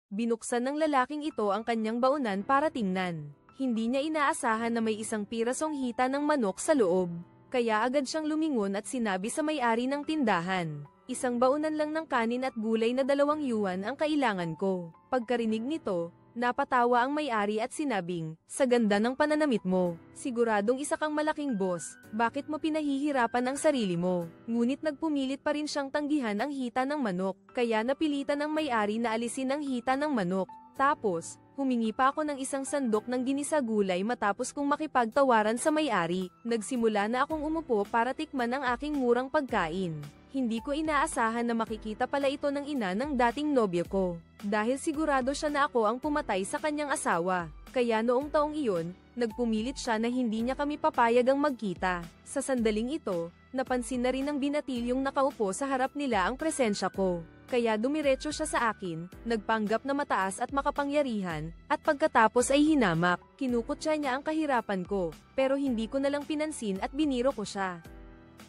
Binuksan ng lalaking ito ang kanyang baunan para tingnan. Hindi niya inaasahan na may isang pirasong hita ng manok sa loob. Kaya agad siyang lumingon at sinabi sa may-ari ng tindahan, "Isang baunan lang ng kanin at gulay na 2 yuan ang kailangan ko." Pagkarinig nito, napatawa ang may-ari at sinabing, "Sa ganda ng pananamit mo, siguradong isa kang malaking boss, bakit mo pinahihirapan ang sarili mo?" Ngunit nagpumilit pa rin siyang tanggihan ang hita ng manok, kaya napilitan ng may-ari na alisin ang hita ng manok. Tapos, humingi pa ako ng isang sandok ng ginisa gulay matapos kong makipagtawaran sa may-ari. Nagsimula na akong umupo para tikman ang aking murang pagkain. Hindi ko inaasahan na makikita pala ito ng ina ng dating nobyo ko. Dahil sigurado siya na ako ang pumatay sa kanyang asawa. Kaya noong taong iyon, nagpumilit siya na hindi niya kami papayagang magkita. Sa sandaling ito, napansin na rin ng binatilyong nakaupo sa harap nila ang presensya ko. Kaya dumiretso siya sa akin, nagpanggap na mataas at makapangyarihan, at pagkatapos ay hinamak. Kinukutya niya ang kahirapan ko, pero hindi ko nalang pinansin at biniro ko siya.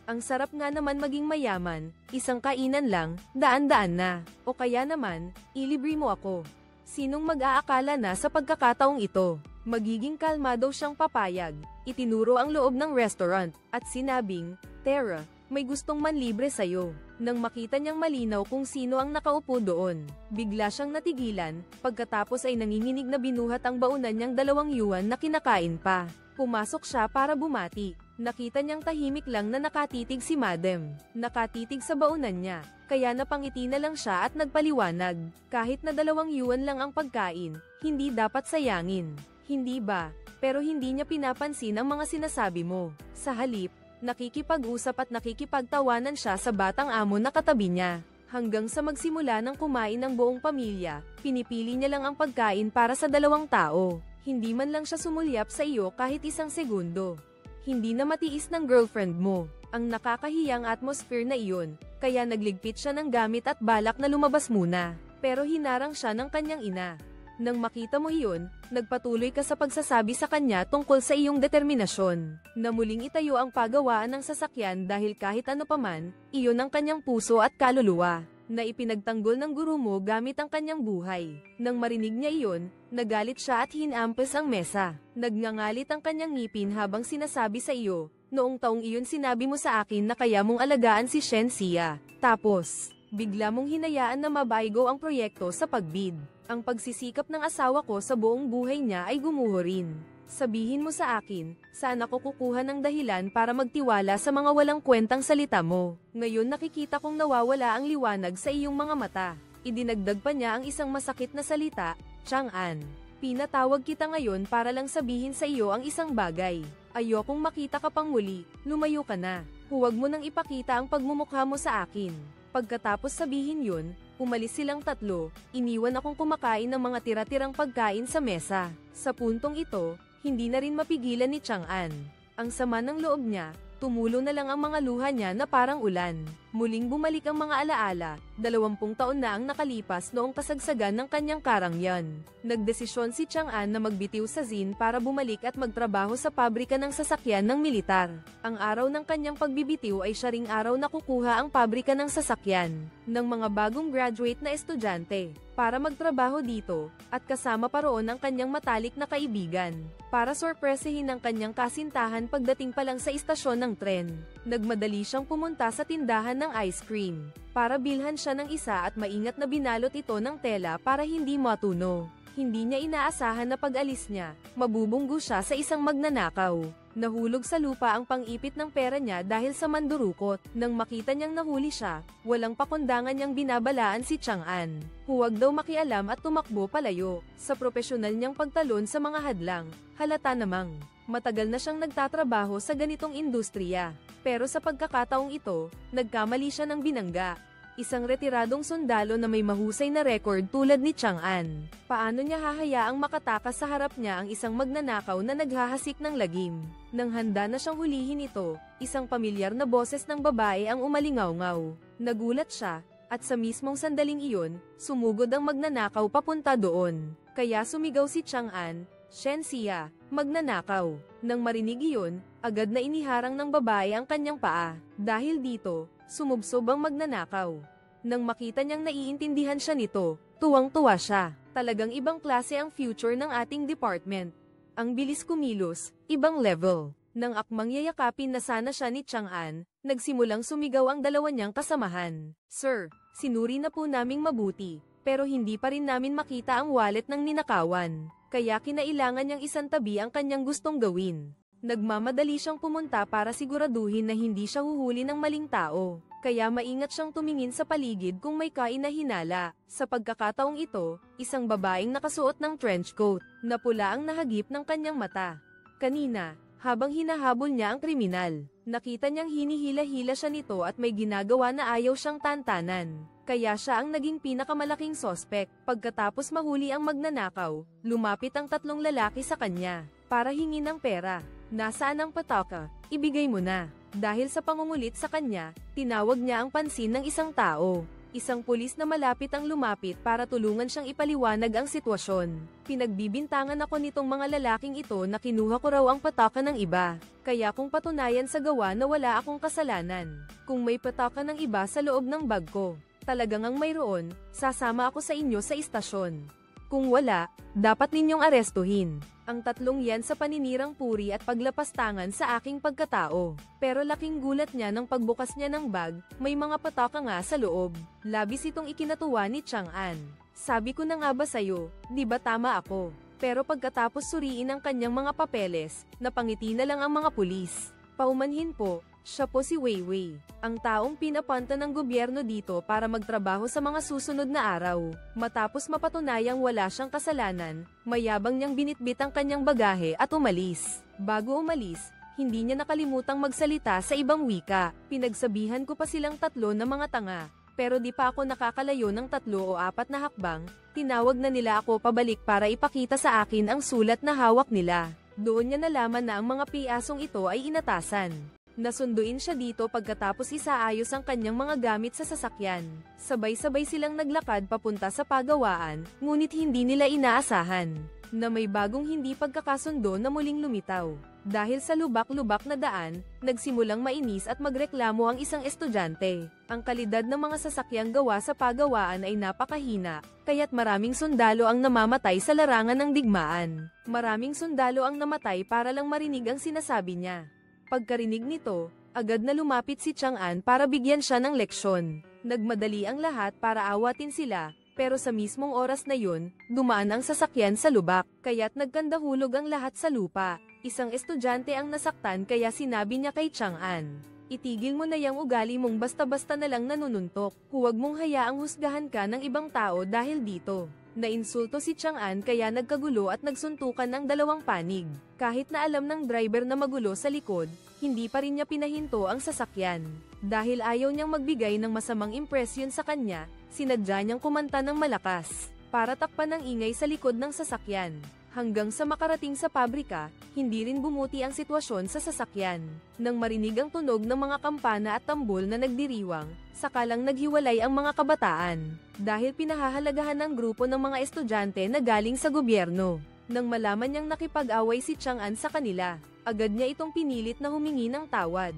Ang sarap nga naman maging mayaman, isang kainan lang, daan-daan na. O kaya naman, ilibre mo ako. Sinong mag-aakala na sa pagkakataong ito? Magiging kalmado siyang papayag. Itinuro ang loob ng restaurant, at sinabing, "Tara, may gustong manlibre sa'yo." Nang makita niyang malinaw kung sino ang nakaupo doon, bigla siyang natigilan, pagkatapos ay nanginginig na binuhat ang baunan niyang 2 yuan na kinakain pa. Pumasok siya para bumati. Nakita niyang tahimik lang na nakatitig si Madam. Nakatitig sa baunan niya, kaya napangiti na lang siya at nagpaliwanag. Kahit na 2 yuan lang ang pagkain, hindi dapat sayangin. Hindi ba? Pero hindi niya pinapansin ang mga sinasabi mo. Sa halip, nakikipag-usap at nakikipagtawanan siya sa batang amo na katabi niya. Hanggang sa magsimula ng kumain ng buong pamilya, pinipili niya lang ang pagkain para sa 2 tao. Hindi man lang siya sumulyap sa iyo kahit isang segundo. Hindi na matiis ng girlfriend mo ang nakakahiyang atmosphere na iyon, kaya nagligpit siya ng gamit at balak na lumabas muna. Pero hinarang siya ng kanyang ina. Nang makita mo iyon, nagpatuloy ka sa pagsasabi sa kanya tungkol sa iyong determinasyon, na muling itayo ang pagawaan ng sasakyan dahil kahit ano paman, iyon ang kanyang puso at kaluluwa, na ipinagtanggol ng guru mo gamit ang kanyang buhay. Nang marinig niya iyon, nagalit siya at hinampas ang mesa. Nagngangalit ang kanyang ngipin habang sinasabi sa iyo, "Noong taong iyon sinabi mo sa akin na kaya mong alagaan si Shen Xia. Tapos, bigla mong hinayaan na mabaygo ang proyekto sa pagbid. Ang pagsisikap ng asawa ko sa buong buhay niya ay gumuho rin. Sabihin mo sa akin, saan ako kukuha ng dahilan para magtiwala sa mga walang kwentang salita mo? Ngayon nakikita kong nawawala ang liwanag sa iyong mga mata." Idinagdag pa niya ang isang masakit na salita, "Chang'an, pinatawag kita ngayon para lang sabihin sa iyo ang isang bagay. Ayokong makita ka pang muli, lumayo ka na. Huwag mo nang ipakita ang pagmumukha mo sa akin." Pagkatapos sabihin yun, umalis silang tatlo, iniwan akong kumakain ng mga tira-tirang pagkain sa mesa. Sa puntong ito, hindi na rin mapigilan ni Chang'an. Ang sama ng loob niya, tumulo na lang ang mga luha niya na parang ulan. Muling bumalik ang mga alaala, 20 taon na ang nakalipas noong kasagsagan ng kanyang karangyan. Nagdesisyon si Chang'an na magbitiw sa Zin para bumalik at magtrabaho sa pabrika ng sasakyan ng militar. Ang araw ng kanyang pagbibitiw ay siya ring araw na kukuha ang pabrika ng sasakyan ng mga bagong graduate na estudyante para magtrabaho dito, at kasama pa roon ang kanyang matalik na kaibigan, para sorpresahin ang kanyang kasintahan pagdating pa lang sa istasyon ng tren. Nagmadali siyang pumunta sa tindahan ng ice cream, para bilhan siya ng isa at maingat na binalot ito ng tela para hindi matuno. Hindi niya inaasahan na pag-alis niya, mabubunggo siya sa isang magnanakaw. Nahulog sa lupa ang pang-ipit ng pera niya dahil sa mandurukot. Nang makita niyang nahuli siya, walang pakundangan niyang binabalaan si Chang'an. Huwag daw makialam at tumakbo palayo. Sa propesyonal niyang pagtalon sa mga hadlang, halata namang matagal na siyang nagtatrabaho sa ganitong industriya. Pero sa pagkakataong ito, nagkamali siya ng binangga. Isang retiradong sundalo na may mahusay na record tulad ni Chang'an. Paano niya hahayaang makatakas sa harap niya ang isang magnanakaw na naghahasik ng lagim? Nang handa na siyang hulihin ito, isang pamilyar na boses ng babae ang umalingaw-ngaw. Nagulat siya, at sa mismong sandaling iyon, sumugod ang magnanakaw papunta doon. Kaya sumigaw si Chang'an, "Shen Xia, magnanakaw." Nang marinig iyon, agad na iniharang ng babae ang kanyang paa. Dahil dito, sumubsob ang magnanakaw. Nang makita niyang naiintindihan siya nito, tuwang-tuwa siya. Talagang ibang klase ang future ng ating department. Ang bilis kumilos, ibang level. Nang akmang yayakapin na sana siya ni Chang'an, nagsimulang sumigaw ang dalawa niyang kasamahan. Sir, sinuri na po naming mabuti, pero hindi pa rin namin makita ang wallet ng ninakawan. Kaya kinailangan niyang isantabi ang kanyang gustong gawin. Nagmamadali siyang pumunta para siguraduhin na hindi siya huhuli ng maling tao. Kaya maingat siyang tumingin sa paligid kung may kainahinala. Sa pagkakataong ito, isang babaeng nakasuot ng trench coat, na pula ang nahagip ng kanyang mata. Kanina, habang hinahabol niya ang kriminal, nakita niyang hinihila-hila siya nito at may ginagawa na ayaw siyang tantanan. Kaya siya ang naging pinakamalaking sospek. Pagkatapos mahuli ang magnanakaw, lumapit ang tatlong lalaki sa kanya, para hingin ng pera. Nasaan ang pataka? Ibigay mo na. Dahil sa pangungulit sa kanya, tinawag niya ang pansin ng isang tao. Isang pulis na malapit ang lumapit para tulungan siyang ipaliwanag ang sitwasyon. Pinagbibintangan ako nitong mga lalaking ito na kinuha ko raw ang pataka ng iba. Kaya kung patunayan sa gawa na wala akong kasalanan, kung may pataka ng iba sa loob ng bag ko, talagang ang mayroon, sasama ako sa inyo sa istasyon. Kung wala, dapat ninyong arestuhin. Ang tatlong yan sa paninirang puri at paglapastangan sa aking pagkatao. Pero laking gulat niya nang pagbukas niya ng bag, may mga pataka nga sa loob. Labis itong ikinatuwa ni Chang'an. Sabi ko na nga ba sayo, di ba tama ako? Pero pagkatapos suriin ang kanyang mga papeles, napangiti na lang ang mga pulis. Paumanhin po, siya po si Weiwei, ang taong pinapunta ng gobyerno dito para magtrabaho sa mga susunod na araw. Matapos mapatunayang wala siyang kasalanan, mayabang niyang binitbit ang kanyang bagahe at umalis. Bago umalis, hindi niya nakalimutang magsalita sa ibang wika. Pinagsabihan ko pa silang tatlo na mga tanga, pero di pa ako nakakalayo ng 3 o 4 na hakbang, tinawag na nila ako pabalik para ipakita sa akin ang sulat na hawak nila. Doon niya nalaman na ang mga piyasong ito ay inatasan. Nasunduin siya dito pagkatapos isaayos ang kanyang mga gamit sa sasakyan. Sabay-sabay silang naglakad papunta sa pagawaan, ngunit hindi nila inaasahan na may bagong hindi pagkakasundo na muling lumitaw. Dahil sa lubak-lubak na daan, nagsimulang mainis at magreklamo ang isang estudyante. Ang kalidad ng mga sasakyang gawa sa pagawaan ay napakahina, kaya't maraming sundalo ang namamatay sa larangan ng digmaan. Maraming sundalo ang namatay para lang marinig ang sinasabi niya. Pagkarinig nito, agad na lumapit si Chang'an para bigyan siya ng leksyon. Nagmadali ang lahat para awatin sila, pero sa mismong oras na yun, dumaan ang sasakyan sa lubak, kaya't nagkandahulog ang lahat sa lupa. Isang estudyante ang nasaktan kaya sinabi niya kay Chang'an, "Itigil mo na yang ugali mong basta-basta na lang nanununtok. Huwag mong hayaang husgahan ka ng ibang tao dahil dito." Nainsulto si Chang'an kaya nagkagulo at nagsuntukan ng dalawang panig. Kahit na alam ng driver na magulo sa likod, hindi pa rin niya pinahinto ang sasakyan. Dahil ayaw niyang magbigay ng masamang impresyon sa kanya, sinadya niyang kumanta ng malakas, para takpan ng ingay sa likod ng sasakyan. Hanggang sa makarating sa pabrika, hindi rin bumuti ang sitwasyon sa sasakyan. Nang marinig ang tunog ng mga kampana at tambol na nagdiriwang, sakalang naghiwalay ang mga kabataan. Dahil pinahahalagahan ng grupo ng mga estudyante na galing sa gobyerno. Nang malaman niyang nakipag-away si Chang'an sa kanila, agad niya itong pinilit na humingi ng tawad.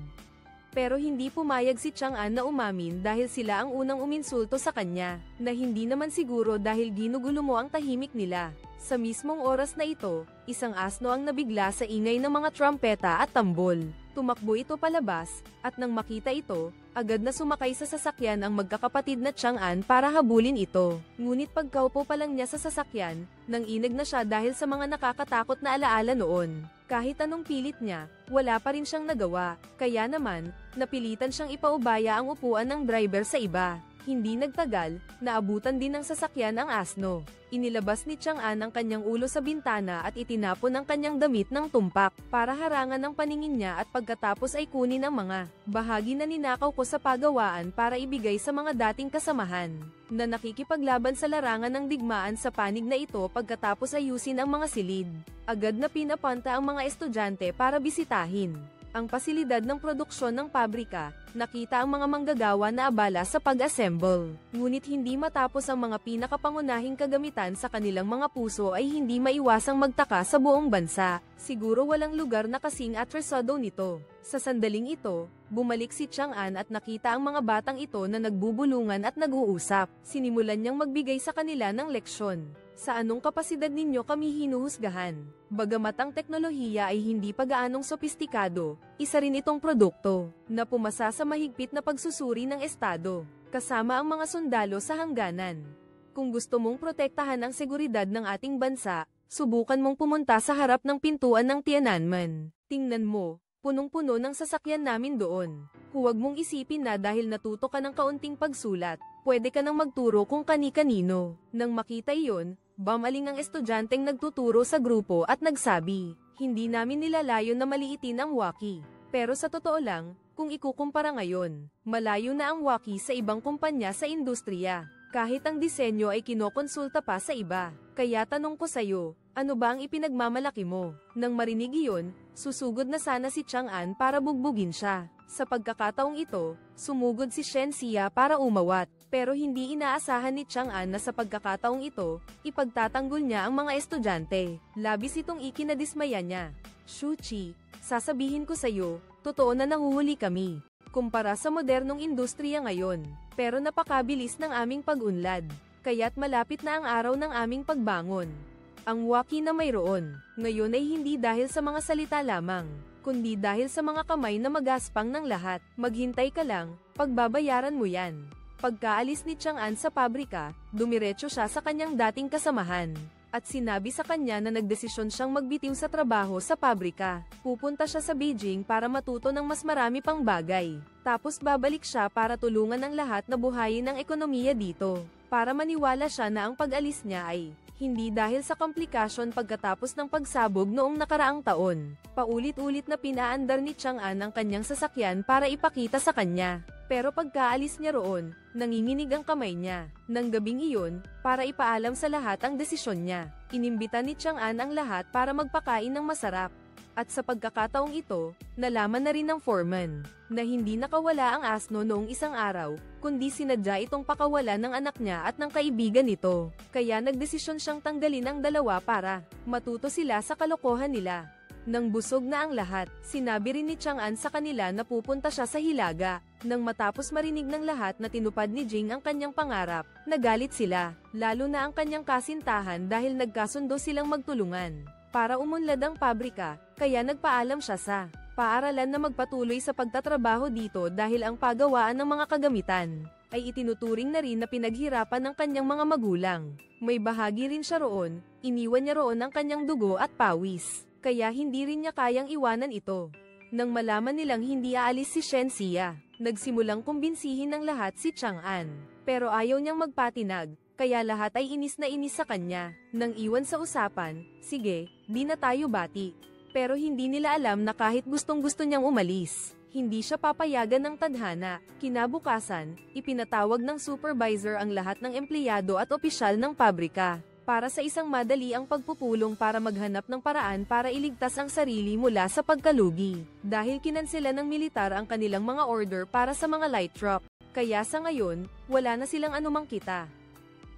Pero hindi pumayag si Chang'an na umamin dahil sila ang unang uminsulto sa kanya, na hindi naman siguro dahil ginugulo mo ang tahimik nila. Sa mismong oras na ito, isang asno ang nabigla sa ingay ng mga trumpeta at tambol. Tumakbo ito palabas, at nang makita ito, agad na sumakay sa sasakyan ang magkakapatid na Chang'an para habulin ito. Ngunit pagkaupo pa lang niya sa sasakyan, nanginig na siya dahil sa mga nakakatakot na alaala noon. Kahit anong pilit niya, wala pa rin siyang nagawa, kaya naman, napilitan siyang ipaubaya ang upuan ng driver sa iba. Hindi nagtagal, naabutan din ng sasakyan ang asno. Inilabas ni Chang'an ang kanyang ulo sa bintana at itinapon ang kanyang damit ng tumpak, para harangan ang paningin niya at pagkatapos ay kunin ang mga bahagi na ninakaw ko sa pagawaan para ibigay sa mga dating kasamahan, na nakikipaglaban sa larangan ng digmaan sa panig na ito pagkatapos ayusin ang mga silid. Agad na pinapunta ang mga estudyante para bisitahin ang pasilidad ng produksyon ng pabrika. Nakita ang mga manggagawa na abala sa pag-assemble. Ngunit hindi matapos ang mga pinakapangunahing kagamitan sa kanilang mga puso ay hindi maiwasang magtaka sa buong bansa. Siguro walang lugar na kasing atresado nito. Sa sandaling ito, bumalik si Chang'an at nakita ang mga batang ito na nagbubulungan at nag-uusap. Sinimulan niyang magbigay sa kanila ng leksyon. Sa anong kapasidad ninyo kami hinuhusgahan? Bagamat ang teknolohiya ay hindi pa gaanong sopistikado, isa rin itong produkto na pumasa sa mahigpit na pagsusuri ng Estado, kasama ang mga sundalo sa hangganan. Kung gusto mong protektahan ang seguridad ng ating bansa, subukan mong pumunta sa harap ng pintuan ng Tiananmen. Tingnan mo, punong-puno ng sasakyan namin doon. Huwag mong isipin na dahil natuto ka ng kaunting pagsulat, pwede ka nang magturo kung kani-kanino. Nang makita iyon, bumaling ang estudyanteng nagtuturo sa grupo at nagsabi, hindi namin nilalayon na maliitin ang Waki. Pero sa totoo lang, kung ikukumpara ngayon, malayo na ang Waki sa ibang kumpanya sa industriya. Kahit ang disenyo ay kinokonsulta pa sa iba. Kaya tanong ko sa'yo, ano ba ang ipinagmamalaki mo? Nang marinig iyon, susugod na sana si Chang'an para bugbugin siya. Sa pagkakataong ito, sumugod si Shen Xia para umawat. Pero hindi inaasahan ni Chang'an na sa pagkakataong ito, ipagtatanggol niya ang mga estudyante. Labis itong ikinadismaya niya. Shuchi, sasabihin ko sa'yo, totoo na nahuhuli kami. Kumpara sa modernong industriya ngayon, pero napakabilis ng aming pag-unlad, kaya't malapit na ang araw ng aming pagbangon. Ang Waki na mayroon, ngayon ay hindi dahil sa mga salita lamang, kundi dahil sa mga kamay na magaspang ng lahat. Maghintay ka lang, pagbabayaran mo yan. Pagkaalis ni Chang'an sa pabrika, dumiretso siya sa kanyang dating kasamahan. At sinabi sa kanya na nagdesisyon siyang magbitiw sa trabaho sa pabrika. Pupunta siya sa Beijing para matuto ng mas marami pang bagay. Tapos babalik siya para tulungan ang lahat na buhayin ang ekonomiya dito. Para maniwala siya na ang pag-alis niya ay hindi dahil sa komplikasyon pagkatapos ng pagsabog noong nakaraang taon. Paulit-ulit na pinaandar ni Chang'an ang kanyang sasakyan para ipakita sa kanya. Pero pagkaalis niya roon, nanginginig ang kamay niya. Nang gabing iyon, para ipaalam sa lahat ang desisyon niya, inimbita ni Chang'an ang lahat para magpakain ng masarap. At sa pagkakataong ito, nalaman na rin ng foreman, na hindi nakawala ang asno noong isang araw, kundi sinadya itong pakawalan ng anak niya at ng kaibigan nito. Kaya nagdesisyon siyang tanggalin ang dalawa para matuto sila sa kalokohan nila. Nang busog na ang lahat, sinabi rin ni Chang'an sa kanila na pupunta siya sa Hilaga. Nang matapos marinig ng lahat na tinupad ni Jing ang kanyang pangarap, nagalit sila, lalo na ang kanyang kasintahan dahil nagkasundo silang magtulungan para umunlad ang pabrika, kaya nagpaalam siya sa paaralan na magpatuloy sa pagtatrabaho dito dahil ang pagawaan ng mga kagamitan ay itinuturing na rin na pinaghirapan ng kanyang mga magulang. May bahagi rin siya roon, iniwan niya roon ang kanyang dugo at pawis. Kaya hindi rin niya kayang iwanan ito. Nang malaman nilang hindi aalis si Shen Xia, nagsimulang kumbinsihin ng lahat si Chang'an. Pero ayaw niyang magpatinag, kaya lahat ay inis na inis sa kanya. Nang iwan sa usapan, sige, di na tayo bati. Pero hindi nila alam na kahit gustong-gusto niyang umalis, hindi siya papayagan ng tadhana. Kinabukasan, ipinatawag ng supervisor ang lahat ng empleyado at opisyal ng pabrika para sa isang madali ang pagpupulong para maghanap ng paraan para iligtas ang sarili mula sa pagkalugi. Dahil kinansela ng militar ang kanilang mga order para sa mga light truck, kaya sa ngayon, wala na silang anumang kita.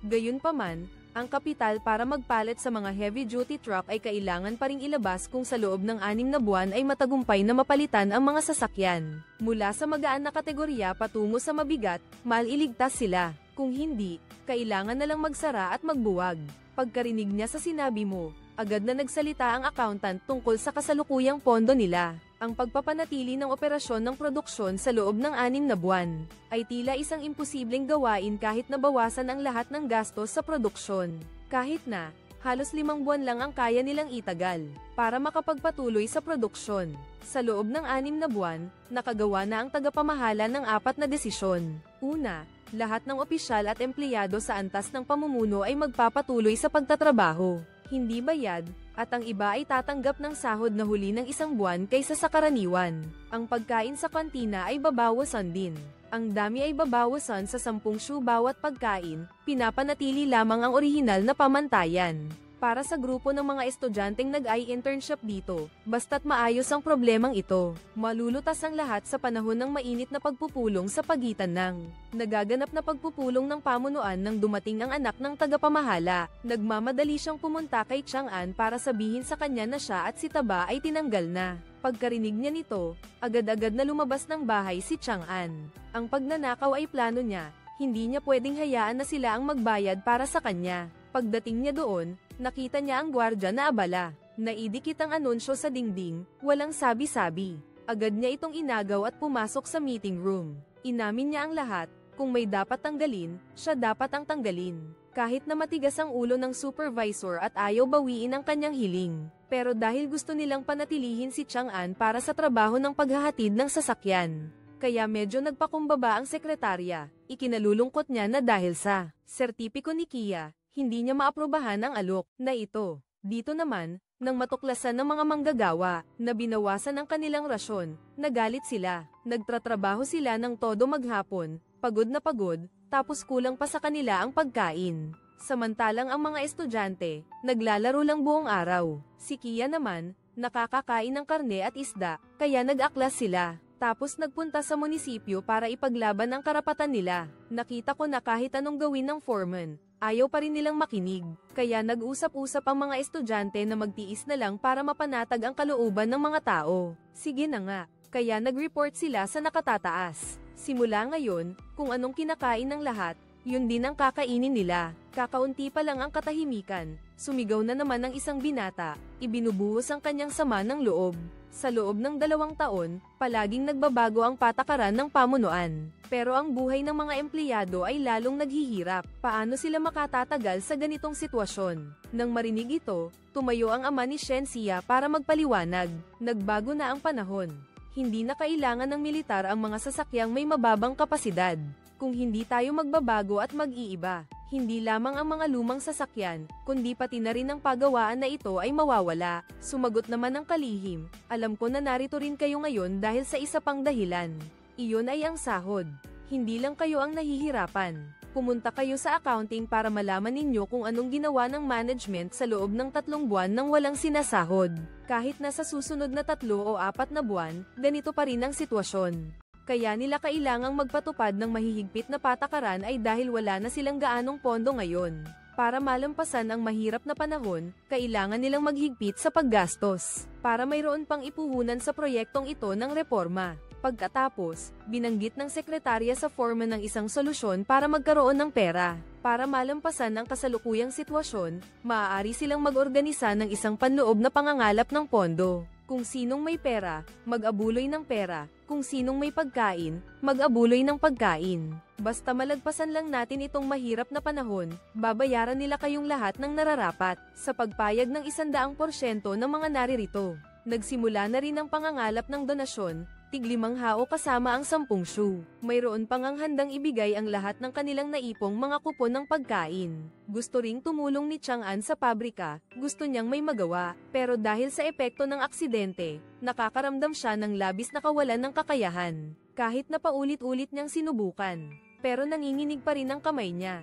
Gayunpaman, ang kapital para magpalit sa mga heavy-duty truck ay kailangan pa ring ilabas kung sa loob ng 6 na buwan ay matagumpay na mapalitan ang mga sasakyan. Mula sa magaan na kategorya patungo sa mabigat, maliligtas sila. Kung hindi, kailangan na lang magsara at magbuwag. Pagkarinig niya sa sinabi mo, agad na nagsalita ang accountant tungkol sa kasalukuyang pondo nila. Ang pagpapanatili ng operasyon ng produksyon sa loob ng 6 na buwan ay tila isang imposibleng gawain kahit nabawasan ang lahat ng gastos sa produksyon. Kahit na, halos 5 buwan lang ang kaya nilang itagal para makapagpatuloy sa produksyon. Sa loob ng 6 na buwan, nakagawa na ang tagapamahala ng 4 na desisyon. Una, lahat ng opisyal at empleyado sa antas ng pamumuno ay magpapatuloy sa pagtatrabaho, hindi bayad, at ang iba ay tatanggap ng sahod na huli ng 1 buwan kaysa sa karaniwan. Ang pagkain sa kantina ay babawasan din. Ang dami ay babawasan sa 10 shu bawat pagkain, pinapanatili lamang ang orihinal na pamantayan. Para sa grupo ng mga estudyanteng nag-i-internship dito, basta't maayos ang problemang ito, malulutas ang lahat sa panahon ng mainit na pagpupulong sa pagitan ng nagaganap na pagpupulong ng pamunuan nang dumating ang anak ng tagapamahala. Nagmamadali siyang pumunta kay Chang'an para sabihin sa kanya na siya at si Taba ay tinanggal na. Pagkarinig niya nito, agad-agad na lumabas ng bahay si Chang'an. Ang pagnanakaw ay plano niya, hindi niya pwedeng hayaan na sila ang magbayad para sa kanya. Pagdating niya doon, nakita niya ang gwardya na abala. Naidikit ang anunsyo sa dingding, walang sabi-sabi. Agad niya itong inagaw at pumasok sa meeting room. Inamin niya ang lahat, kung may dapat tanggalin, siya dapat ang tanggalin. Kahit na matigas ang ulo ng supervisor at ayaw bawiin ang kanyang hiling. Pero dahil gusto nilang panatilihin si Chang'an para sa trabaho ng paghahatid ng sasakyan. Kaya medyo nagpakumbaba ang sekretarya. Ikinalulungkot niya na dahil sa sertipiko ni Kia, hindi niya maaprubahan ang alok na ito. Dito naman, nang matuklasan ng mga manggagawa na binawasan ang kanilang rasyon, nagalit sila. Nagtratrabaho sila ng todo maghapon, pagod na pagod, tapos kulang pa sa kanila ang pagkain. Samantalang ang mga estudyante, naglalaro lang buong araw. Si Kia naman, nakakakain ng karne at isda, kaya nag-aklas sila. Tapos nagpunta sa munisipyo para ipaglaban ang karapatan nila. Nakita ko na kahit anong gawin ng foreman, ayaw pa rin nilang makinig. Kaya nag-usap-usap ang mga estudyante na magtiis na lang para mapanatag ang kalooban ng mga tao. Sige na nga, kaya nag-report sila sa nakatataas. Simula ngayon, kung anong kinakain ng lahat, yun din ang kakainin nila. Kakaunti pa lang ang katahimikan, sumigaw na naman ng isang binata, ibinubuhos ang kanyang sama ng loob. Sa loob ng 2 taon, palaging nagbabago ang patakaran ng pamunuan. Pero ang buhay ng mga empleyado ay lalong naghihirap. Paano sila makatatagal sa ganitong sitwasyon? Nang marinig ito, tumayo ang ama ni Shen Xia para magpaliwanag. Nagbago na ang panahon. Hindi na kailangan ng militar ang mga sasakyang may mababang kapasidad. Kung hindi tayo magbabago at mag-iiba, hindi lamang ang mga lumang sasakyan, kundi pati na rin ang pagawaan na ito ay mawawala. Sumagot naman ang kalihim, alam ko na narito rin kayo ngayon dahil sa isa pang dahilan. Iyon ay ang sahod. Hindi lang kayo ang nahihirapan. Pumunta kayo sa accounting para malaman ninyo kung anong ginawa ng management sa loob ng 3 buwan nang walang sinasahod. Kahit na sa susunod na 3 o 4 na buwan, ganito pa rin ang sitwasyon. Kaya nila kailangang magpatupad ng mahihigpit na patakaran ay dahil wala na silang gaanong pondo ngayon. Para malampasan ang mahirap na panahon, kailangan nilang maghigpit sa paggastos, para mayroon pang ipuhunan sa proyektong ito ng reforma. Pagkatapos, binanggit ng sekretarya sa foreman ng isang solusyon para magkaroon ng pera. Para malampasan ang kasalukuyang sitwasyon, maaari silang mag-organisa ng isang panloob na pangangalap ng pondo. Kung sinong may pera, mag-abuloy ng pera. Kung sinong may pagkain, mag-abuloy ng pagkain. Basta malagpasan lang natin itong mahirap na panahon, babayaran nila kayong lahat ng nararapat, sa pagpayag ng 100% ng mga naririto. Nagsimula na rin ang pangangalap ng donasyon, tig-5 hao kasama ang 10 shoe. Mayroon pang ang handang ibigay ang lahat ng kanilang naipong mga kupon ng pagkain. Gusto ring tumulong ni Chang'an sa pabrika, gusto niyang may magawa, pero dahil sa epekto ng aksidente, nakakaramdam siya ng labis na kawalan ng kakayahan. Kahit na paulit-ulit niyang sinubukan, pero nanginginig pa rin ang kamay niya.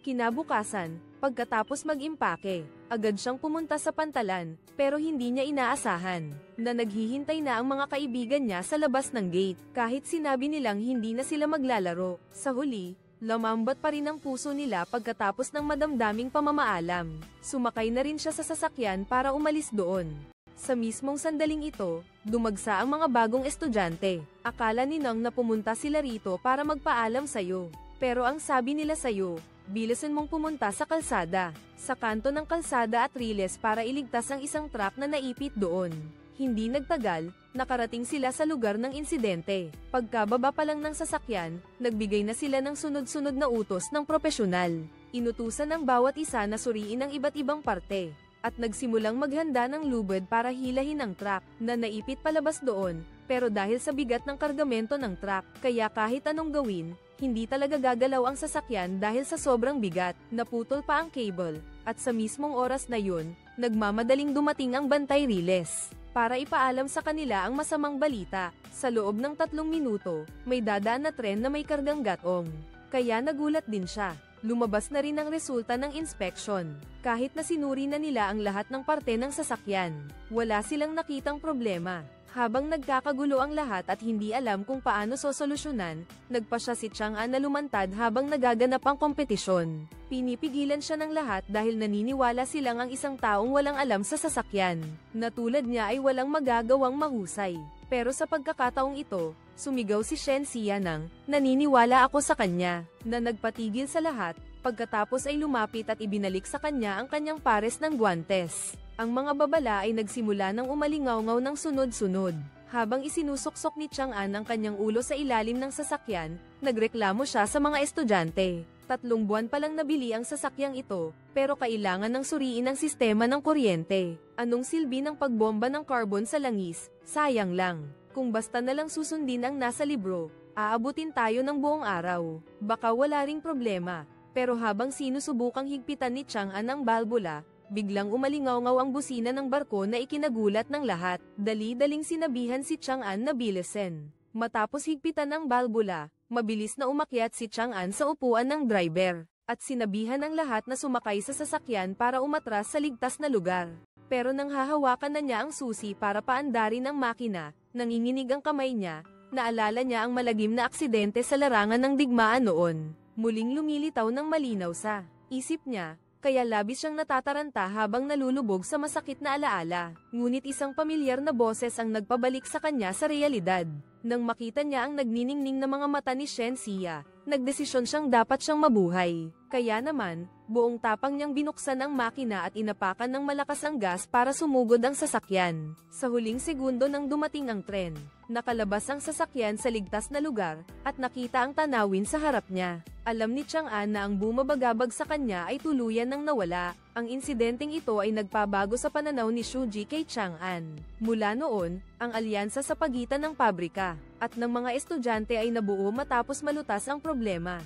Kinabukasan, pagkatapos mag-impake, agad siyang pumunta sa pantalan, pero hindi niya inaasahan na naghihintay na ang mga kaibigan niya sa labas ng gate. Kahit sinabi nilang hindi na sila maglalaro, sa huli, lumambat pa rin ang puso nila pagkatapos ng madamdaming pamamaalam. Sumakay na rin siya sa sasakyan para umalis doon. Sa mismong sandaling ito, dumagsa ang mga bagong estudyante. Akala ni Nang na pumunta sila rito para magpaalam sa'yo. Pero ang sabi nila sa'yo, bilisan mong pumunta sa kalsada, sa kanto ng kalsada at riles para iligtas ang isang truck na naipit doon. Hindi nagtagal, nakarating sila sa lugar ng insidente. Pagkababa pa lang ng sasakyan, nagbigay na sila ng sunod-sunod na utos ng propesyonal. Inutusan ng bawat isa na suriin ang iba't ibang parte, at nagsimulang maghanda ng lubid para hilahin ang truck na naipit palabas doon. Pero dahil sa bigat ng kargamento ng truck, kaya kahit anong gawin, hindi talaga gagalaw ang sasakyan dahil sa sobrang bigat. Naputol pa ang cable, at sa mismong oras na yun, nagmamadaling dumating ang bantay riles para ipaalam sa kanila ang masamang balita. Sa loob ng 3 minuto, may dadaan na tren na may kargang gatong. Kaya nagulat din siya. Lumabas na rin ang resulta ng inspeksyon. Kahit na sinuri na nila ang lahat ng parte ng sasakyan, wala silang nakitang problema. Habang nagkakagulo ang lahat at hindi alam kung paano sosolusyonan, nagpa siya si Chang'an na lumantad habang nagaganap ang kompetisyon. Pinipigilan siya ng lahat dahil naniniwala silang ang isang taong walang alam sa sasakyan, na tulad niya ay walang magagawang mahusay. Pero sa pagkakataong ito, sumigaw si Shen Xia ng, naniniwala ako sa kanya, na nagpatigil sa lahat. Pagkatapos ay lumapit at ibinalik sa kanya ang kanyang pares ng guwantes. Ang mga babala ay nagsimula ng umalingaw-ngaw ng sunod-sunod. Habang isinusuksok ni Chang'an ang kanyang ulo sa ilalim ng sasakyan, nagreklamo siya sa mga estudyante. 3 buwan pa lang nabili ang sasakyang ito, pero kailangan ng suriin ang sistema ng kuryente. Anong silbi ng pagbomba ng carbon sa langis? Sayang lang. Kung basta na lang susundin ang nasa libro, aabutin tayo ng buong araw. Baka wala ring problema. Pero habang sinusubukang higpitan ni Chang'an ang balbula, biglang umalingaw-ngaw ang busina ng barko na ikinagulat ng lahat. Dali-daling sinabihan si Chang'an na bilisan. Matapos higpitan ang balbula, mabilis na umakyat si Chang'an sa upuan ng driver, at sinabihan ang lahat na sumakay sa sasakyan para umatras sa ligtas na lugar. Pero nang hahawakan na niya ang susi para paandarin ang makina, nanginginig ang kamay niya, naalala niya ang malagim na aksidente sa larangan ng digmaan noon. Muling lumilitaw ng malinaw sa isip niya, kaya labis siyang natataranta habang nalulubog sa masakit na alaala. Ngunit isang pamilyar na boses ang nagpabalik sa kanya sa realidad. Nang makita niya ang nagniningning na mga mata ni Shen Xia, nagdesisyon siyang dapat siyang mabuhay. Kaya naman, buong tapang niyang binuksan ang makina at inapakan ng malakas ang gas para sumugod ang sasakyan. Sa huling segundo nang dumating ang tren, nakalabas ang sasakyan sa ligtas na lugar, at nakita ang tanawin sa harap niya. Alam ni Chang'an na ang bumabagabag sa kanya ay tuluyan nang nawala. Ang insidenteng ito ay nagpabago sa pananaw ni Shuji kay Chang'an. Mula noon, ang alyansa sa pagitan ng pabrika at ng mga estudyante ay nabuo matapos malutas ang problema.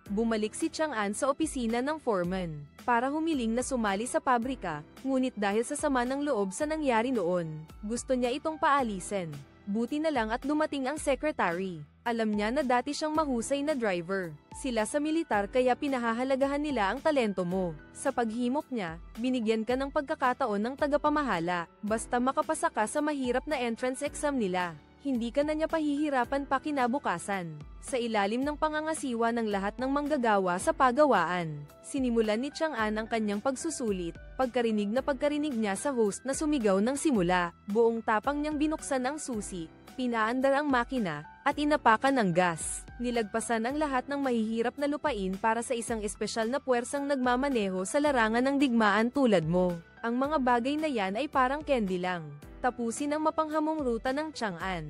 Bumalik si Chang'an sa opisina ng foreman para humiling na sumali sa pabrika, ngunit dahil sa sama ng loob sa nangyari noon, gusto niya itong paalisin. Buti na lang at dumating ang secretary. Alam niya na dati siyang mahusay na driver. Sila sa militar kaya pinahahalagahan nila ang talento mo. Sa paghimok niya, binigyan ka ng pagkakataon ng tagapamahala. Basta makapasa ka sa mahirap na entrance exam nila, hindi ka na niya pahihirapan pa kinabukasan. Sa ilalim ng pangangasiwa ng lahat ng manggagawa sa pagawaan, sinimulan ni Chang'an ang kanyang pagsusulit. Pagkarinig niya sa host na sumigaw ng simula, buong tapang niyang binuksan ang susi, pinaandar ang makina, at inapakan ng gas. Nilagpasan ang lahat ng mahihirap na lupain para sa isang espesyal na puwersang nagmamaneho sa larangan ng digmaan tulad mo. Ang mga bagay na yan ay parang candy lang. Tapusin ang mapanghamong ruta ng Chang'an.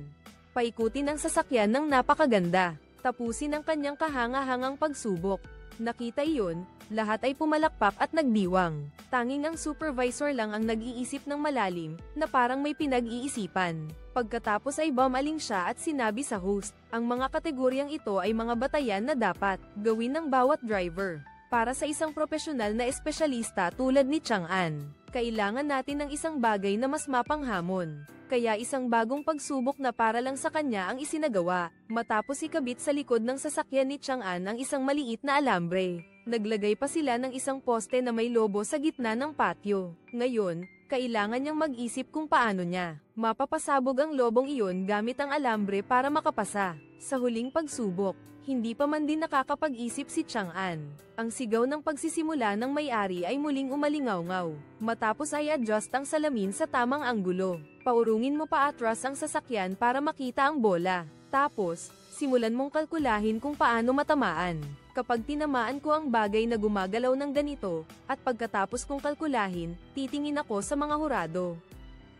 Paikutin ang sasakyan ng napakaganda. Tapusin ang kanyang kahanga-hangang pagsubok. Nakita iyon, lahat ay pumalakpak at nagdiwang. Tanging ang supervisor lang ang nag-iisip ng malalim, na parang may pinag-iisipan. Pagkatapos ay bumaling siya at sinabi sa host, ang mga kategoryang ito ay mga batayan na dapat gawin ng bawat driver. Para sa isang profesional na espesyalista tulad ni Chang'an, kailangan natin ng isang bagay na mas mapanghamon. Kaya isang bagong pagsubok na para lang sa kanya ang isinagawa. Matapos ikabit sa likod ng sasakyan ni Chang'an ang isang maliit na alambre, naglagay pa sila ng isang poste na may lobo sa gitna ng patio. Ngayon, kailangan niyang mag-isip kung paano niya mapapasabog ang lobong iyon gamit ang alambre para makapasa. Sa huling pagsubok, hindi pa man din nakakapag-isip si Chang'an. Ang sigaw ng pagsisimula ng may-ari ay muling umalingaw-ngaw. Matapos ay adjust ang salamin sa tamang anggulo. Paurungin mo pa atras ang sasakyan para makita ang bola. Tapos, simulan mong kalkulahin kung paano matamaan. Kapag tinamaan ko ang bagay na gumagalaw ng ganito, at pagkatapos kong kalkulahin, titingin ako sa mga hurado.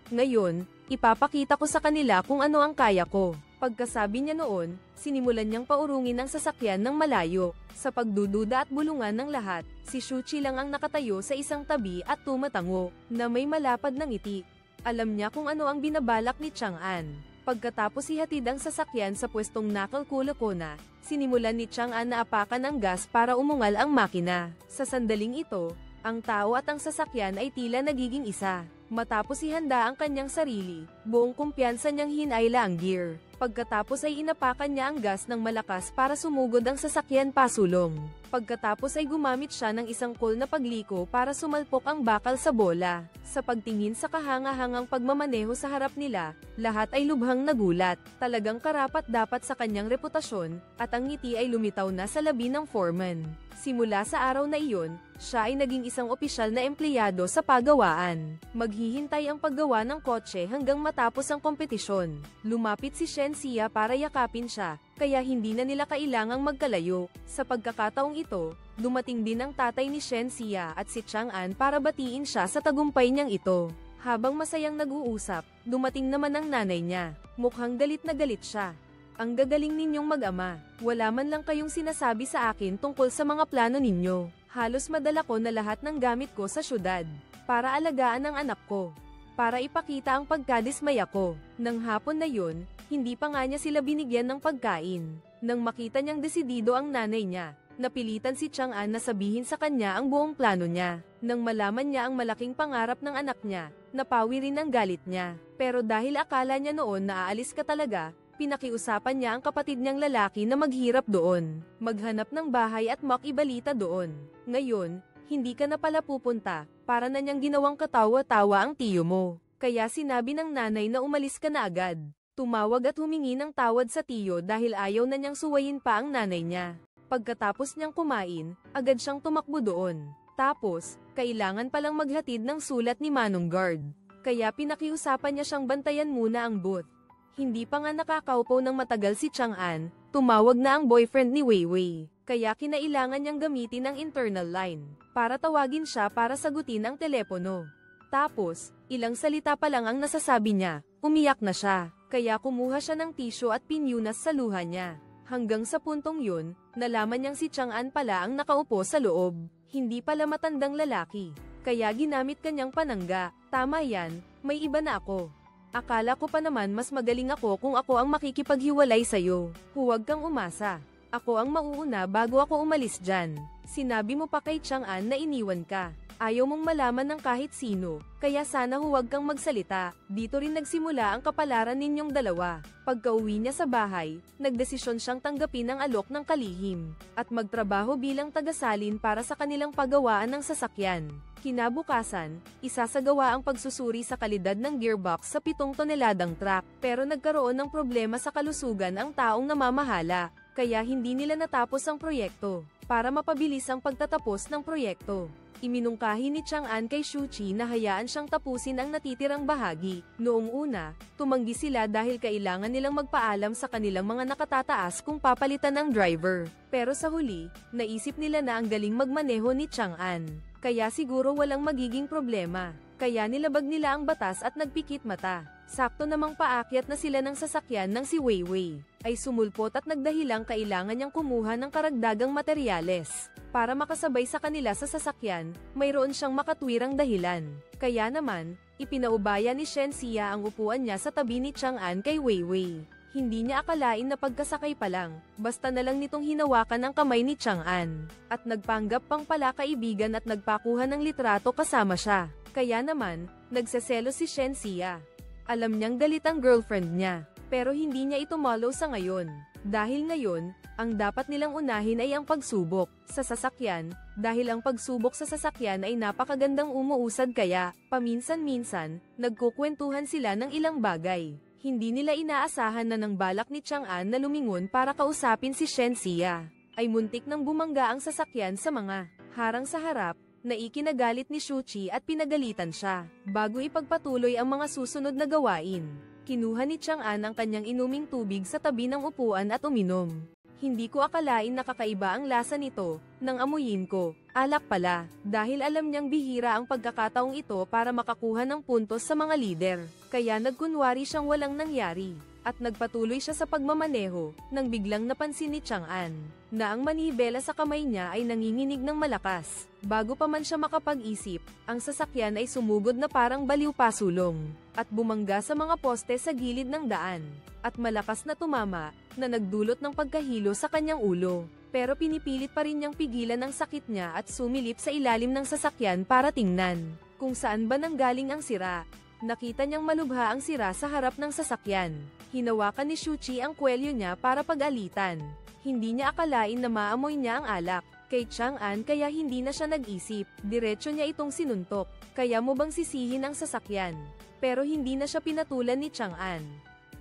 Ngayon, ipapakita ko sa kanila kung ano ang kaya ko. Pagkasabi niya noon, sinimulan niyang paurungin ang sasakyan ng malayo. Sa pagdududa at bulungan ng lahat, si Shuchi lang ang nakatayo sa isang tabi at tumatango, na may malapad na ngiti. Alam niya kung ano ang binabalak ni Chang'an. Pagkatapos ihatid ang sasakyan sa pwestong nakalkulo na, sinimulan ni Chang'an na apakan ang gas para umungal ang makina. Sa sandaling ito, ang tao at ang sasakyan ay tila nagiging isa. Matapos ihanda ang kanyang sarili, buong kumpiyansa niyang hinayla ang gear. Pagkatapos ay inapakan niya ang gas ng malakas para sumugod ang sasakyan pasulong. Pagkatapos ay gumamit siya ng isang cool na pagliko para sumalpok ang bakal sa bola. Sa pagtingin sa kahanga-hangang pagmamaneho sa harap nila, lahat ay lubhang nagulat. Talagang karapat-dapat sa kanyang reputasyon, at ang ngiti ay lumitaw na sa labi ng foreman. Simula sa araw na iyon, siya ay naging isang opisyal na empleyado sa pagawaan. Hinihintay ang paggawa ng kotse hanggang matapos ang kompetisyon. Lumapit si Shensia para yakapin siya, kaya hindi na nila kailangang magkalayo. Sa pagkakataong ito, dumating din ang tatay ni Shensia at si Chang'an para batiin siya sa tagumpay niyang ito. Habang masayang nag-uusap, dumating naman ang nanay niya. Mukhang galit na galit siya. Ang gagaling ninyong mag-ama. Wala man lang kayong sinasabi sa akin tungkol sa mga plano ninyo. Halos madala ko na lahat ng gamit ko sa syudad. Para alagaan ang anak ko. Para ipakita ang pagkadismaya ko. Nang hapon na yun, hindi pa nga niya sila binigyan ng pagkain. Nang makita niyang desidido ang nanay niya, napilitan si Chang'an na sabihin sa kanya ang buong plano niya. Nang malaman niya ang malaking pangarap ng anak niya, napawi rin ang galit niya. Pero dahil akala niya noon na aalis ka talaga, pinakiusapan niya ang kapatid niyang lalaki na maghirap doon. Maghanap ng bahay at makibalita doon. Ngayon, hindi ka na pala pupunta, para na niyang ginawang katawa-tawa ang tiyo mo. Kaya sinabi ng nanay na umalis ka na agad. Tumawag at humingi ng tawad sa tiyo dahil ayaw na niyang suwayin pa ang nanay niya. Pagkatapos niyang kumain, agad siyang tumakbo doon. Tapos, kailangan palang maghatid ng sulat ni Manong Guard. Kaya pinakiusapan niya siyang bantayan muna ang booth. Hindi pa nga nakakaupo ng matagal si Chang'an, tumawag na ang boyfriend ni Weiwei. Kaya kinailangan niyang gamitin ang internal line, para tawagin siya para sagutin ang telepono. Tapos, ilang salita pa lang ang nasasabi niya, umiyak na siya, kaya kumuha siya ng tisyo at pinyunas sa luha niya. Hanggang sa puntong yun, nalaman niyang si Chang'an pala ang nakaupo sa loob, hindi pala matandang lalaki. Kaya ginamit kanyang panangga, tama yan, may iba na ako. Akala ko pa naman mas magaling ako kung ako ang makikipaghiwalay sa'yo. Huwag kang umasa. Ako ang mauuna bago ako umalis dyan. Sinabi mo pa kay Chang'an na iniwan ka. Ayaw mong malaman ng kahit sino, kaya sana huwag kang magsalita. Dito rin nagsimula ang kapalaran ninyong dalawa. Pagka-uwi niya sa bahay, nagdesisyon siyang tanggapin ang alok ng kalihim, at magtrabaho bilang tagasalin para sa kanilang paggawaan ng sasakyan. Kinabukasan, isasagawa ang pagsusuri sa kalidad ng gearbox sa 7 toneladang truck, pero nagkaroon ng problema sa kalusugan ang taong namamahala. Kaya hindi nila natapos ang proyekto. Para mapabilis ang pagtatapos ng proyekto, iminungkahi ni Chang'an kay Shuchi na hayaan siyang tapusin ang natitirang bahagi. Noong una, tumanggi sila dahil kailangan nilang magpaalam sa kanilang mga nakatataas kung papalitan ng driver. Pero sa huli, naisip nila na ang galing magmaneho ni Chang'an. Kaya siguro walang magiging problema. Kaya nilabag nila ang batas at nagpikit mata. Sakto namang paakyat na sila ng sasakyan ng si Weiwei, ay sumulpot at nagdahilang kailangan niyang kumuha ng karagdagang materyales. Para makasabay sa kanila sa sasakyan, mayroon siyang makatwirang dahilan. Kaya naman, ipinaubaya ni Shensia ang upuan niya sa tabi ni Chang'an kay Weiwei. Hindi niya akalain na pagkasakay pa lang, basta na lang nitong hinawakan ang kamay ni Chang'an. At nagpanggap pang pala kaibigan at nagpakuha ng litrato kasama siya. Kaya naman, nagseselo si Shensia. Alam niyang galit ang girlfriend niya, pero hindi niya ito follow sa ngayon. Dahil ngayon, ang dapat nilang unahin ay ang pagsubok sa sasakyan, dahil ang pagsubok sa sasakyan ay napakagandang umuusad kaya, paminsan-minsan, nagkukwentuhan sila ng ilang bagay. Hindi nila inaasahan na nang balak ni Chang'an na lumingon para kausapin si Shensia, ay muntik nang bumangga ang sasakyan sa mga harang sa harap, na ikinagalit ni Shuchi at pinagalitan siya. Bago ipagpatuloy ang mga susunod na gawain, kinuha ni Chang'an ang kanyang inuming tubig sa tabi ng upuan at uminom. Hindi ko akalain na kakaiba ang lasa nito, nang amuyin ko, alak pala, dahil alam niyang bihira ang pagkakataong ito para makakuha ng puntos sa mga lider. Kaya nagkunwari siyang walang nangyari, at nagpatuloy siya sa pagmamaneho, nang biglang napansin ni Chang'an, na ang manibela sa kamay niya ay nanginginig ng malakas. Bago pa man siya makapag-isip, ang sasakyan ay sumugod na parang baliw pasulong, at bumangga sa mga poste sa gilid ng daan, at malakas na tumama, na nagdulot ng pagkahilo sa kanyang ulo. Pero pinipilit pa rin niyang pigilan ang sakit niya at sumilip sa ilalim ng sasakyan para tingnan kung saan ba nanggaling ang sira. Nakita niyang malubha ang sira sa harap ng sasakyan. Hinawakan ni Shuchi ang kwelyo niya para pag-alitan. Hindi niya akalain na maamoy niya ang alak kay Chang'an kaya hindi na siya nag-isip. Diretso niya itong sinuntok. Kaya mo bang sisihin ang sasakyan? Pero hindi na siya pinatulan ni Chang'an.